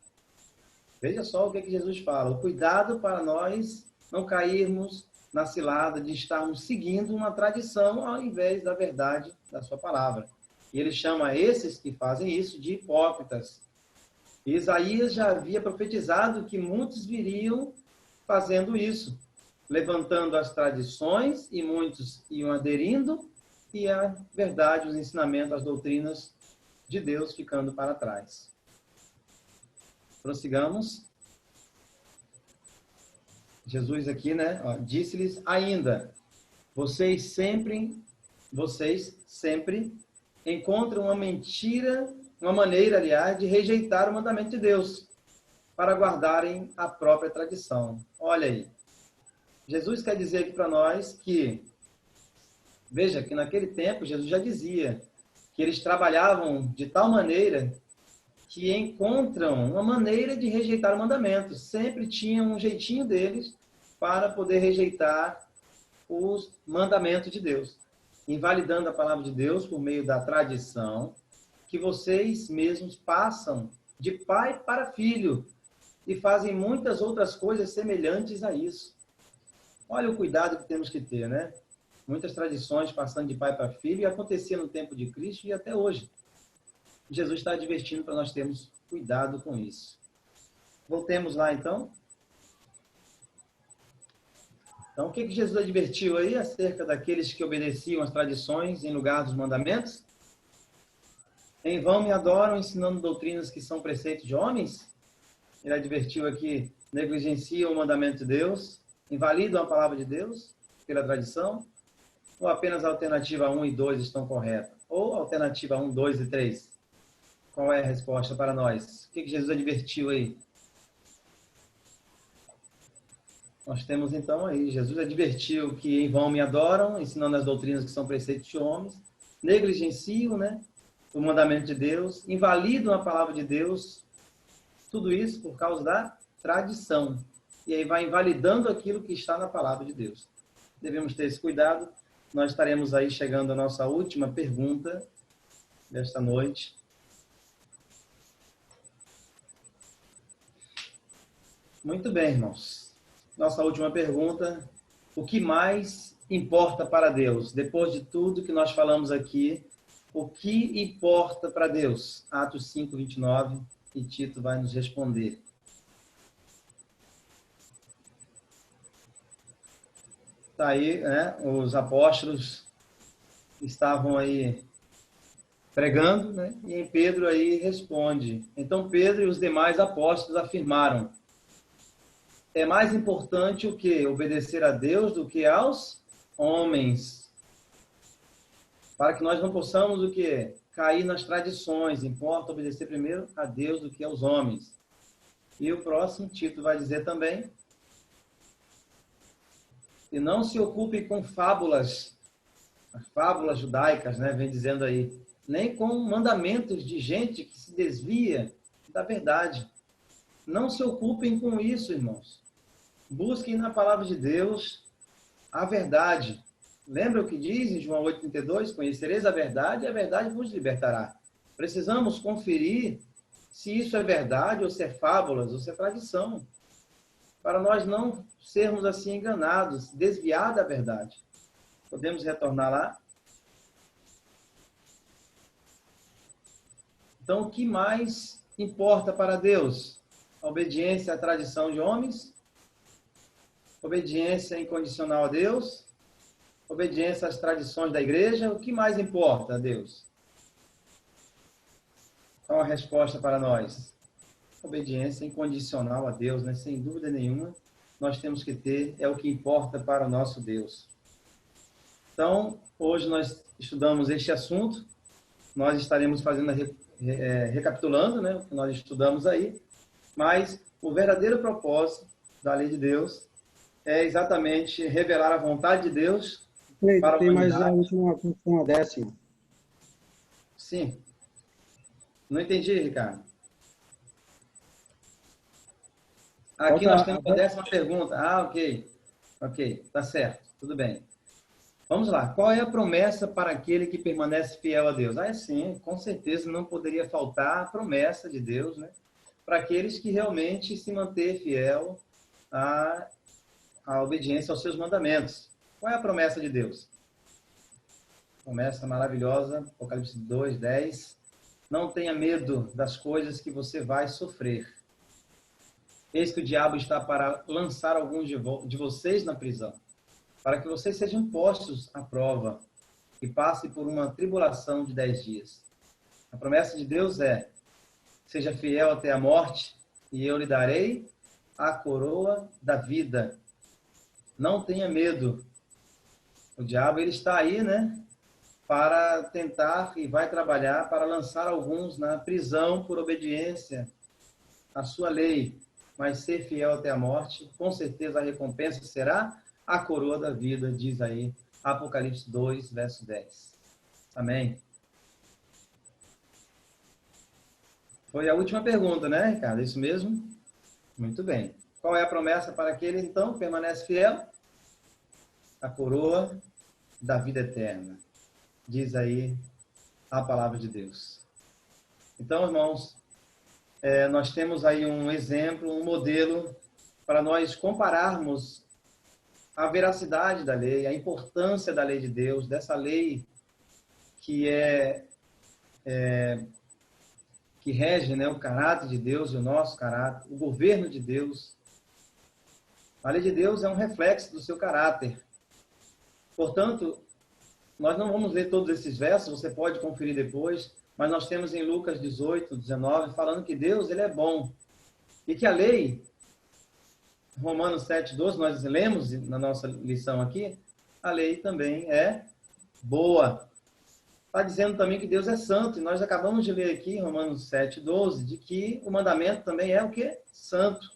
Veja só o que Jesus fala. O cuidado para nós não cairmos na cilada de estarmos seguindo uma tradição ao invés da verdade da sua palavra. E ele chama esses que fazem isso de hipócritas. E Isaías já havia profetizado que muitos viriam fazendo isso, levantando as tradições, e muitos iam aderindo, e a verdade, os ensinamentos, as doutrinas de Deus ficando para trás. Prossigamos. Jesus aqui, né? Disse-lhes ainda, vocês sempre encontram uma mentira, uma maneira, aliás, de rejeitar o mandamento de Deus para guardarem a própria tradição. Olha aí. Jesus quer dizer aqui para nós que, veja que naquele tempo Jesus já dizia que eles trabalhavam de tal maneira que encontram uma maneira de rejeitar o mandamento. Sempre tinham um jeitinho deles para poder rejeitar os mandamentos de Deus, invalidando a palavra de Deus por meio da tradição que vocês mesmos passam de pai para filho e fazem muitas outras coisas semelhantes a isso. Olha o cuidado que temos que ter, né? Muitas tradições passando de pai para filho e acontecia no tempo de Cristo e até hoje. Jesus está advertindo para nós termos cuidado com isso. Voltemos lá, então. Então, o que Jesus advertiu aí acerca daqueles que obedeciam às tradições em lugar dos mandamentos? Em vão me adoram, ensinando doutrinas que são preceitos de homens? Ele advertiu aqui, negligenciam o mandamento de Deus, invalidam a palavra de Deus pela tradição, ou apenas a alternativa 1 e 2 estão corretas? Ou a alternativa 1, 2 e 3? Qual é a resposta para nós? O que Jesus advertiu aí? Nós temos então aí, Jesus advertiu que em vão me adoram, ensinando as doutrinas que são preceitos de homens, negligenciam, né, o mandamento de Deus, invalidam a palavra de Deus, tudo isso por causa da tradição. E aí vai invalidando aquilo que está na palavra de Deus. Devemos ter esse cuidado. Nós estaremos aí chegando à nossa última pergunta desta noite. Muito bem, irmãos. Nossa última pergunta. O que mais importa para Deus? Depois de tudo que nós falamos aqui, o que importa para Deus? Atos 5, 29, e Tito vai nos responder. Está aí, né? Os apóstolos estavam aí pregando, né? E em Pedro aí responde. Então Pedro e os demais apóstolos afirmaram: é mais importante o quê? Obedecer a Deus do que aos homens. Para que nós não possamos o quê? Cair nas tradições. Importa obedecer primeiro a Deus do que aos homens. E o próximo, Tito vai dizer também: e não se ocupe com fábulas, as fábulas judaicas, né? Vem dizendo aí, nem com mandamentos de gente que se desvia da verdade. Não se ocupem com isso, irmãos. Busquem na palavra de Deus a verdade. Lembra o que diz em João 8,32? Conhecereis a verdade e a verdade vos libertará. Precisamos conferir se isso é verdade ou se é fábulas ou se é tradição, para nós não sermos assim enganados, desviar da verdade. Podemos retornar lá? Então, o que mais importa para Deus? A obediência à tradição de homens? Obediência incondicional a Deus? Obediência às tradições da igreja? O que mais importa a Deus? Qual a resposta para nós? Obediência incondicional a Deus, né? Sem dúvida nenhuma, nós temos que ter, é o que importa para o nosso Deus. Então, hoje nós estudamos este assunto, nós estaremos fazendo, recapitulando, né, o que nós estudamos aí, mas o verdadeiro propósito da lei de Deus é exatamente revelar a vontade de Deus para a humanidade. Tem mais a última décima. Sim. Não entendi, Ricardo. Aqui nós temos a 10ª pergunta. Ah, ok. Ok, tá certo. Tudo bem. Vamos lá. Qual é a promessa para aquele que permanece fiel a Deus? Ah, sim, com certeza não poderia faltar a promessa de Deus, né? Para aqueles que realmente se manter fiel à obediência aos seus mandamentos. Qual é a promessa de Deus? Promessa maravilhosa, Apocalipse 2, 10. Não tenha medo das coisas que você vai sofrer. Eis que o diabo está para lançar alguns de vocês na prisão, para que vocês sejam postos à prova e passe por uma tribulação de 10 dias. A promessa de Deus é: seja fiel até a morte, e eu lhe darei a coroa da vida. Não tenha medo. O diabo, ele está aí, né? Para tentar e vai trabalhar para lançar alguns na prisão por obediência à sua lei. Mas ser fiel até a morte, com certeza a recompensa será a coroa da vida, diz aí Apocalipse 2, verso 10. Amém. Foi a última pergunta, né, Ricardo? É isso mesmo? Muito bem. Qual é a promessa para aquele, então, que permanece fiel? A coroa da vida eterna. Diz aí a palavra de Deus. Então, irmãos, nós temos aí um exemplo, um modelo para nós compararmos a veracidade da lei, a importância da lei de Deus, dessa lei que que rege, né, o caráter de Deus e o nosso caráter, o governo de Deus. A lei de Deus é um reflexo do seu caráter. Portanto, nós não vamos ler todos esses versos, você pode conferir depois, mas nós temos em Lucas 18, 19, falando que Deus, ele é bom. E que a lei, Romanos 7, 12, nós lemos na nossa lição aqui, a lei também é boa. Está dizendo também que Deus é santo, e nós acabamos de ler aqui, Romanos 7, 12, de que o mandamento também é o quê? Santo.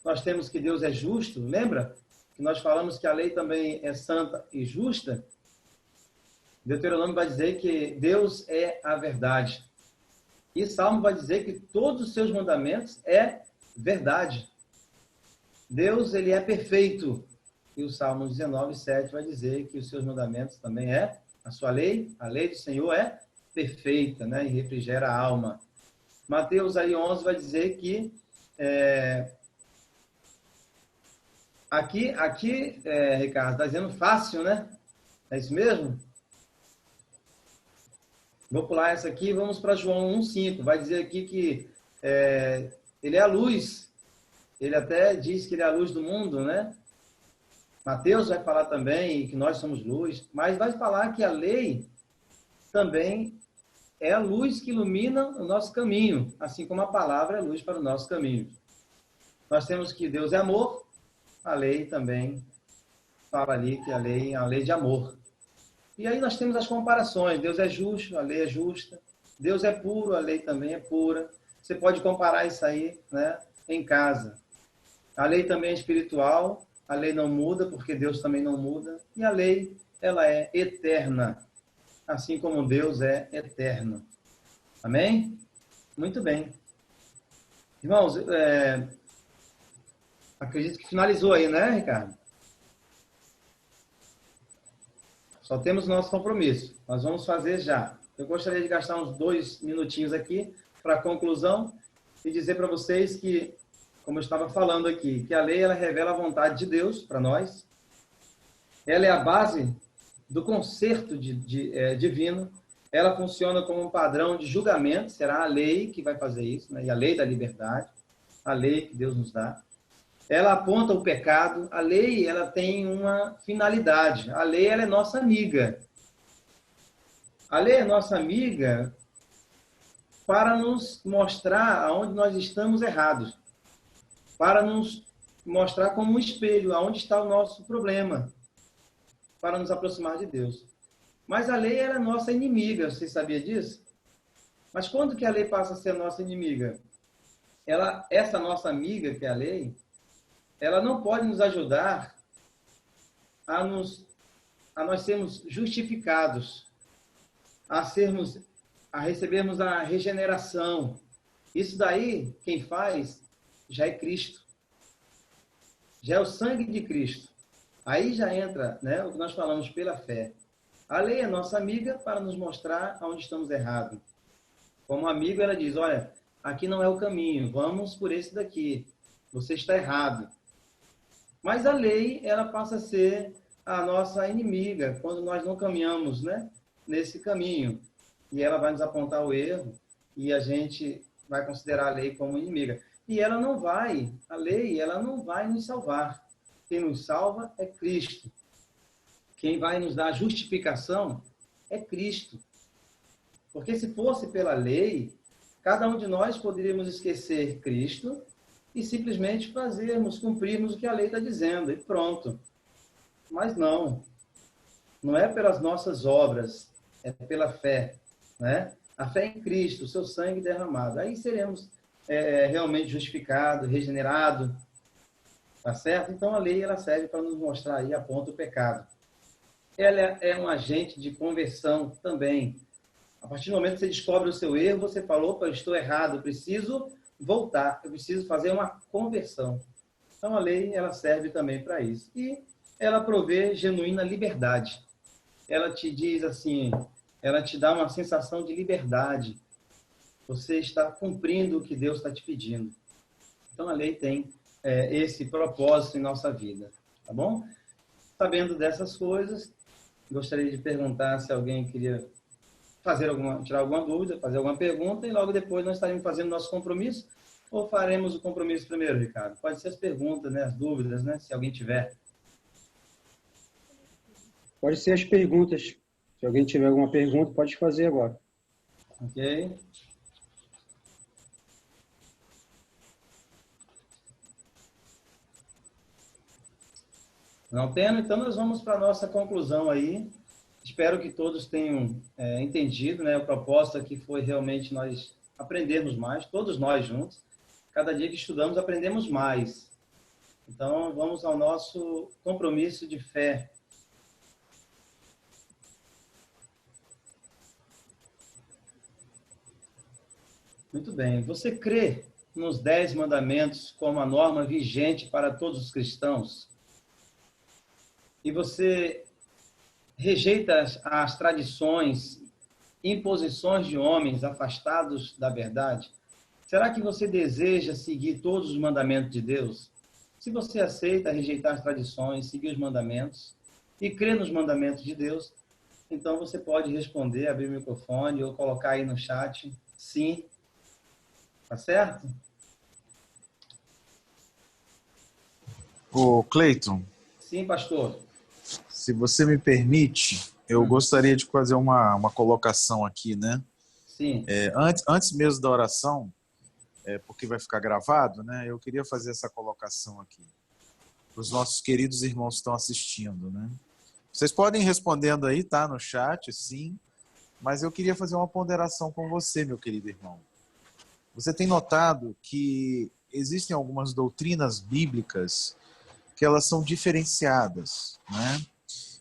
Nós temos que Deus é justo, lembra? Que nós falamos que a lei também é santa e justa. Deuteronômio vai dizer que Deus é a verdade. E Salmo vai dizer que todos os seus mandamentos é verdade. Deus, ele é perfeito. E o Salmo 19, 7 vai dizer que os seus mandamentos também é a sua lei. A lei do Senhor é perfeita, né? E refrigera a alma. Mateus aí 11 vai dizer que aqui Ricardo, está dizendo fácil, né? É isso mesmo? Vou pular essa aqui e vamos para João 1,5. Vai dizer aqui que ele é a luz. Ele até diz que ele é a luz do mundo, né? Mateus vai falar também que nós somos luz, mas vai falar que a lei também é a luz que ilumina o nosso caminho, assim como a palavra é luz para o nosso caminho. Nós temos que Deus é amor, a lei também fala ali que a lei é a lei de amor. E aí nós temos as comparações. Deus é justo, a lei é justa. Deus é puro, a lei também é pura. Você pode comparar isso aí, né, em casa. A lei também é espiritual, a lei não muda, porque Deus também não muda. E a lei, ela é eterna, assim como Deus é eterno. Amém? Muito bem. Irmãos, acredito que finalizou aí, né, Ricardo? Só temos nosso compromisso. Nós vamos fazer já. Eu gostaria de gastar uns 2 minutinhos aqui para a conclusão e dizer para vocês que, como eu estava falando aqui, que a lei ela revela a vontade de Deus para nós. Ela é a base do concerto divino. Ela funciona como um padrão de julgamento. Será a lei que vai fazer isso, né? E a lei da liberdade, a lei que Deus nos dá. Ela aponta o pecado. A lei, ela tem uma finalidade. A lei, ela é nossa amiga. A lei é nossa amiga para nos mostrar aonde nós estamos errados. Para nos mostrar como um espelho aonde está o nosso problema. Para nos aproximar de Deus. Mas a lei era nossa inimiga. Você sabia disso? Mas quando que a lei passa a ser nossa inimiga? Essa nossa amiga, que é a lei, ela não pode nos ajudar a nós sermos justificados, a recebermos a regeneração. Isso daí, quem faz, já é Cristo. Já é o sangue de Cristo. Aí já entra, né, o que nós falamos pela fé. A lei é nossa amiga para nos mostrar onde estamos errados. Como amigo, ela diz, olha, aqui não é o caminho, vamos por esse daqui. Você está errado. Mas a lei, ela passa a ser a nossa inimiga, quando nós não caminhamos, né, nesse caminho. E ela vai nos apontar o erro, e a gente vai considerar a lei como inimiga. E a lei, ela não vai nos salvar. Quem nos salva é Cristo. quem vai nos dar a justificação é Cristo. Porque se fosse pela lei, cada um de nós poderíamos esquecer Cristo e simplesmente cumprirmos o que a lei está dizendo, e pronto. Mas não. Não é pelas nossas obras, é pela fé, né? A fé em Cristo, o seu sangue derramado. Aí seremos realmente justificados, regenerados, tá certo? Então a lei ela serve para nos mostrar aí, aponta o pecado. Ela é um agente de conversão também. A partir do momento que você descobre o seu erro, você falou, opa, eu estou errado, eu preciso voltar, eu preciso fazer uma conversão. Então a lei ela serve também para isso. E ela provê genuína liberdade. Ela te diz assim, ela te dá uma sensação de liberdade. Você está cumprindo o que Deus está te pedindo. Então a lei tem esse propósito em nossa vida, tá bom? Sabendo dessas coisas, gostaria de perguntar se alguém queria tirar alguma dúvida, fazer alguma pergunta, e logo depois nós estaremos fazendo nosso compromisso, ou faremos o compromisso primeiro, Ricardo? Pode ser as perguntas, né, as dúvidas, né, se alguém tiver. Pode ser as perguntas. Se alguém tiver alguma pergunta, pode fazer agora. Ok. Não tendo, então nós vamos para a nossa conclusão aí. Espero que todos tenham entendido, né? O propósito aqui foi realmente nós aprendermos mais, todos nós juntos. Cada dia que estudamos, aprendemos mais. Então, vamos ao nosso compromisso de fé. Muito bem. Você crê nos 10 mandamentos como a norma vigente para todos os cristãos? E você rejeita as tradições, imposições de homens afastados da verdade? Será que você deseja seguir todos os mandamentos de Deus? Se você aceita rejeitar as tradições, seguir os mandamentos e crê nos mandamentos de Deus, então você pode responder, abrir o microfone ou colocar aí no chat, sim. Tá certo? Ô, Cleiton. Sim, pastor. Se você me permite, eu gostaria de fazer uma colocação aqui, né? Sim. Antes mesmo da oração, porque vai ficar gravado, né? Eu queria fazer essa colocação aqui. Os nossos queridos irmãos que estão assistindo, né? Vocês podem ir respondendo aí, tá? No chat, sim. Mas eu queria fazer uma ponderação com você, meu querido irmão. Você tem notado que existem algumas doutrinas bíblicas que elas são diferenciadas, né?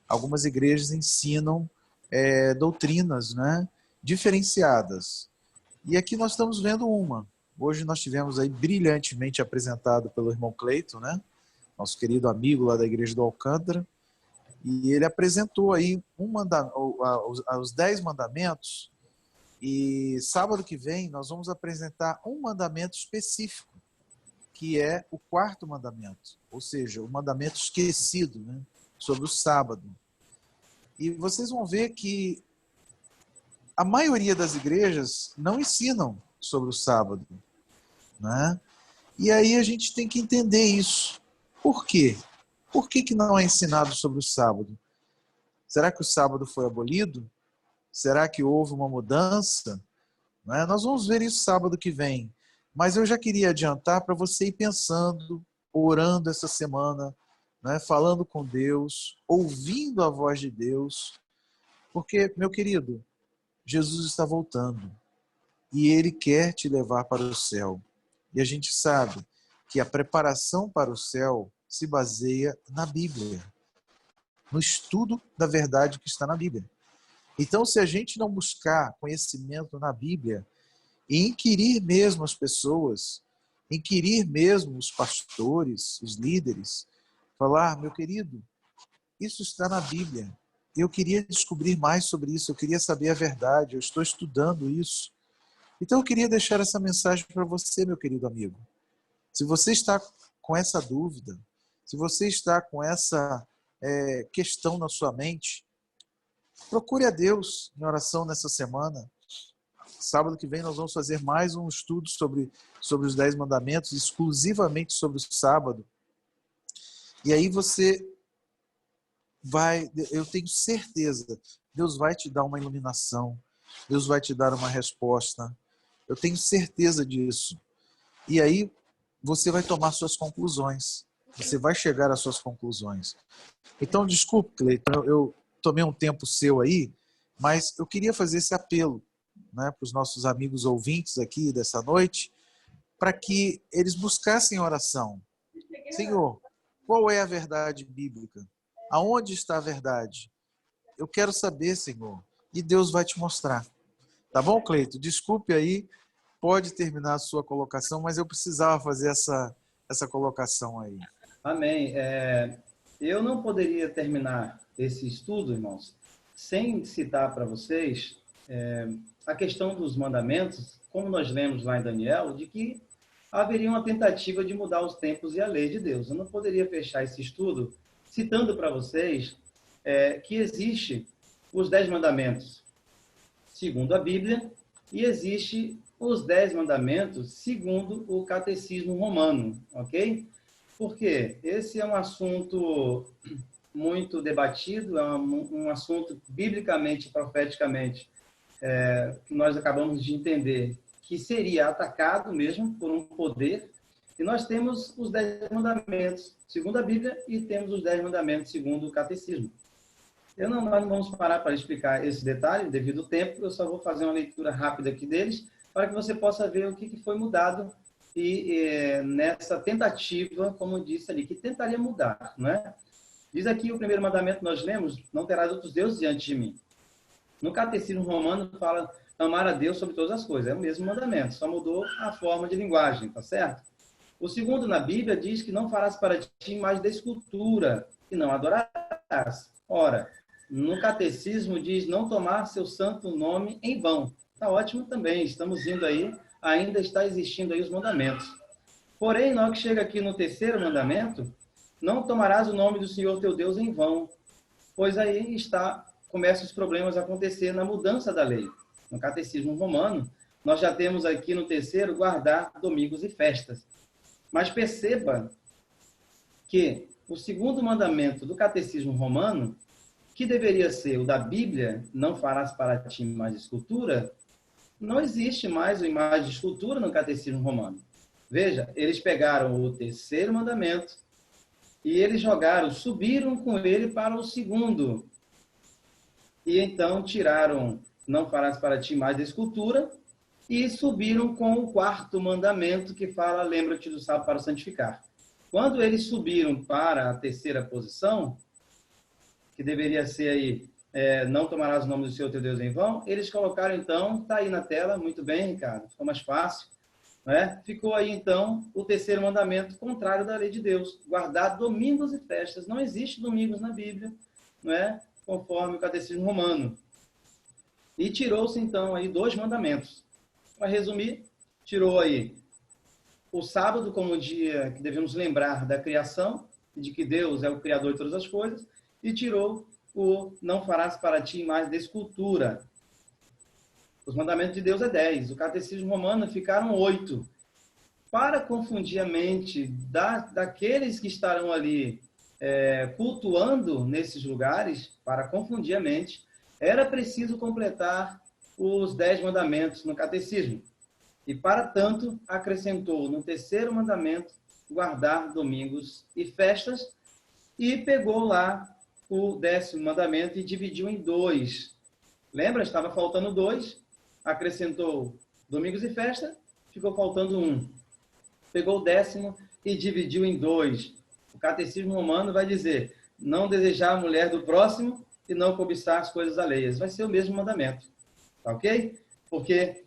Algumas igrejas ensinam doutrinas, né, diferenciadas. E aqui nós estamos vendo uma. Hoje nós tivemos aí brilhantemente apresentado pelo irmão Cleiton, né, nosso querido amigo lá da igreja do Alcântara, e ele apresentou aí os 10 mandamentos, e sábado que vem nós vamos apresentar um mandamento específico, que é o 4º mandamento, ou seja, o mandamento esquecido, né, sobre o sábado. E vocês vão ver que a maioria das igrejas não ensinam sobre o sábado, né? E aí a gente tem que entender isso. Por quê? Por que não é ensinado sobre o sábado? Será que o sábado foi abolido? Será que houve uma mudança? Né? Nós vamos ver isso sábado que vem. Mas eu já queria adiantar para você ir pensando, orando essa semana, né, falando com Deus, ouvindo a voz de Deus, porque, meu querido, Jesus está voltando e Ele quer te levar para o céu. E a gente sabe que a preparação para o céu se baseia na Bíblia, no estudo da verdade que está na Bíblia. Então, se a gente não buscar conhecimento na Bíblia e inquirir mesmo as pessoas, inquirir mesmo os pastores, os líderes, falar, meu querido, isso está na Bíblia. Eu queria descobrir mais sobre isso, eu queria saber a verdade, eu estou estudando isso. Então eu queria deixar essa mensagem para você, meu querido amigo. Se você está com essa dúvida, se você está com essa questão na sua mente, procure a Deus em oração nessa semana. Sábado que vem nós vamos fazer mais um estudo sobre os 10 mandamentos, exclusivamente sobre o sábado. E aí você eu tenho certeza, Deus vai te dar uma iluminação, Deus vai te dar uma resposta. Eu tenho certeza disso. E aí você vai tomar suas conclusões. Você vai chegar às suas conclusões. Então, desculpe, Cleiton, eu tomei um tempo seu aí, mas eu queria fazer esse apelo, né, para os nossos amigos ouvintes aqui dessa noite, para que eles buscassem oração. Senhor, qual é a verdade bíblica? Aonde está a verdade? Eu quero saber, Senhor, e Deus vai te mostrar. Tá bom, Cleiton? Desculpe aí, pode terminar a sua colocação, mas eu precisava fazer essa colocação aí. Amém. Eu não poderia terminar esse estudo, irmãos, sem citar para vocês a questão dos mandamentos, como nós lemos lá em Daniel, de que haveria uma tentativa de mudar os tempos e a lei de Deus. Eu não poderia fechar esse estudo citando para vocês que existe os 10 mandamentos, segundo a Bíblia, e existe os 10 mandamentos segundo o catecismo romano, ok? Porque esse é um assunto muito debatido, é um assunto biblicamente, profeticamente, que nós acabamos de entender que seria atacado mesmo por um poder. E nós temos os 10 mandamentos segundo a Bíblia e temos os 10 mandamentos segundo o catecismo. Nós não vamos parar para explicar esse detalhe, devido ao tempo, eu só vou fazer uma leitura rápida aqui deles, para que você possa ver o que foi mudado e nessa tentativa, como disse ali, que tentaria mudar, não é? Diz aqui o primeiro mandamento, nós lemos, não terás outros deuses diante de mim. No catecismo romano fala amar a Deus sobre todas as coisas, é o mesmo mandamento, só mudou a forma de linguagem, tá certo? O segundo na Bíblia diz que não farás para ti imagem de escultura e não adorarás. Ora, no catecismo diz não tomar seu santo nome em vão. Tá ótimo também, estamos indo aí, ainda está existindo aí os mandamentos. Porém, na hora que chega aqui no terceiro mandamento, não tomarás o nome do Senhor teu Deus em vão, pois aí começam os problemas a acontecer na mudança da lei. No catecismo romano, nós já temos aqui no terceiro guardar domingos e festas. Mas perceba que o segundo mandamento do catecismo romano, que deveria ser o da Bíblia, não farás para ti imagem de escultura, não existe mais a imagem de escultura no catecismo romano. Veja, eles pegaram o terceiro mandamento e eles subiram com ele para o segundo. E então tiraram, não farás para ti imagem de escultura, e subiram com o quarto mandamento que fala, lembra-te do sábado para santificar. Quando eles subiram para a terceira posição, que deveria ser aí, não tomarás o nome do Senhor teu Deus em vão, eles colocaram então, está aí na tela, muito bem, Ricardo, ficou mais fácil, né? Ficou aí então o terceiro mandamento contrário da lei de Deus, guardar domingos e festas. Não existe domingos na Bíblia, não é? Conforme o catecismo romano. E tirou-se então aí 2 mandamentos. Para resumir, tirou aí o sábado como dia que devemos lembrar da criação, de que Deus é o criador de todas as coisas, e tirou o não farás para ti imagem de escultura. Os mandamentos de Deus é 10, o catecismo romano ficaram 8. Para confundir a mente daqueles que estarão ali cultuando nesses lugares, para confundir a mente, era preciso completar os 10 mandamentos no catecismo. E, para tanto, acrescentou no terceiro mandamento guardar domingos e festas, e pegou lá o 10º mandamento e dividiu em 2. Lembra? Estava faltando 2, acrescentou domingos e festa, ficou faltando 1. Pegou o 10º e dividiu em 2. O catecismo romano vai dizer, não desejar a mulher do próximo e não cobiçar as coisas alheias. Vai ser o mesmo mandamento. Tá ok? Porque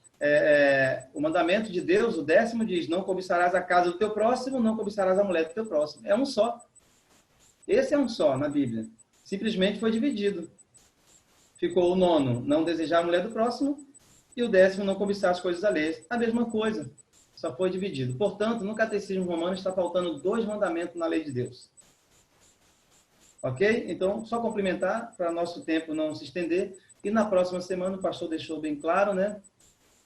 o mandamento de Deus, o 10º, diz, não cobiçarás a casa do teu próximo, não cobiçarás a mulher do teu próximo. É um só. Esse é um só na Bíblia. Simplesmente foi dividido. Ficou o 9º, não desejar a mulher do próximo, e o 10º, não cobiçar as coisas alheias. A mesma coisa. Só foi dividido. Portanto, no catecismo romano está faltando 2 mandamentos na lei de Deus. Ok? Então, só complementar, para nosso tempo não se estender. E na próxima semana, o pastor deixou bem claro, né?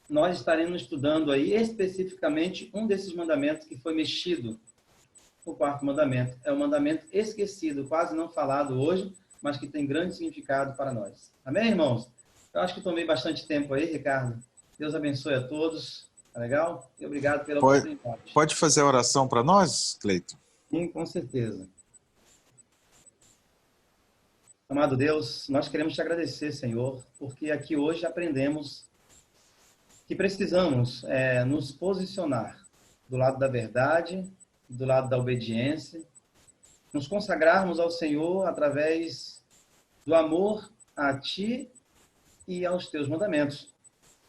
Nós estaremos estudando aí especificamente um desses mandamentos que foi mexido. O 4º mandamento. É o mandamento esquecido, quase não falado hoje, mas que tem grande significado para nós. Amém, irmãos? Eu acho que tomei bastante tempo aí, Ricardo. Deus abençoe a todos. Tá legal? E obrigado pela oportunidade. Pode fazer a oração para nós, Cleito? Sim, com certeza. Amado Deus, nós queremos te agradecer, Senhor, porque aqui hoje aprendemos que precisamos nos posicionar do lado da verdade, do lado da obediência, nos consagrarmos ao Senhor através do amor a Ti e aos Teus mandamentos,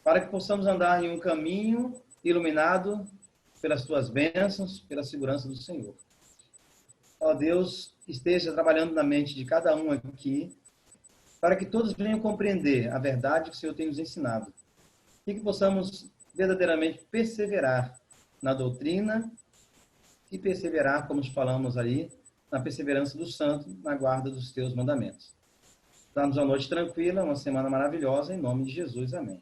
para que possamos andar em um caminho iluminado pelas Tuas bênçãos, pela segurança do Senhor. Ó Deus, esteja trabalhando na mente de cada um aqui, para que todos venham compreender a verdade que o Senhor tem nos ensinado, e que possamos verdadeiramente perseverar na doutrina e perseverar, como falamos ali, na perseverança do santo, na guarda dos teus mandamentos. Dá-nos uma noite tranquila, uma semana maravilhosa, em nome de Jesus. Amém.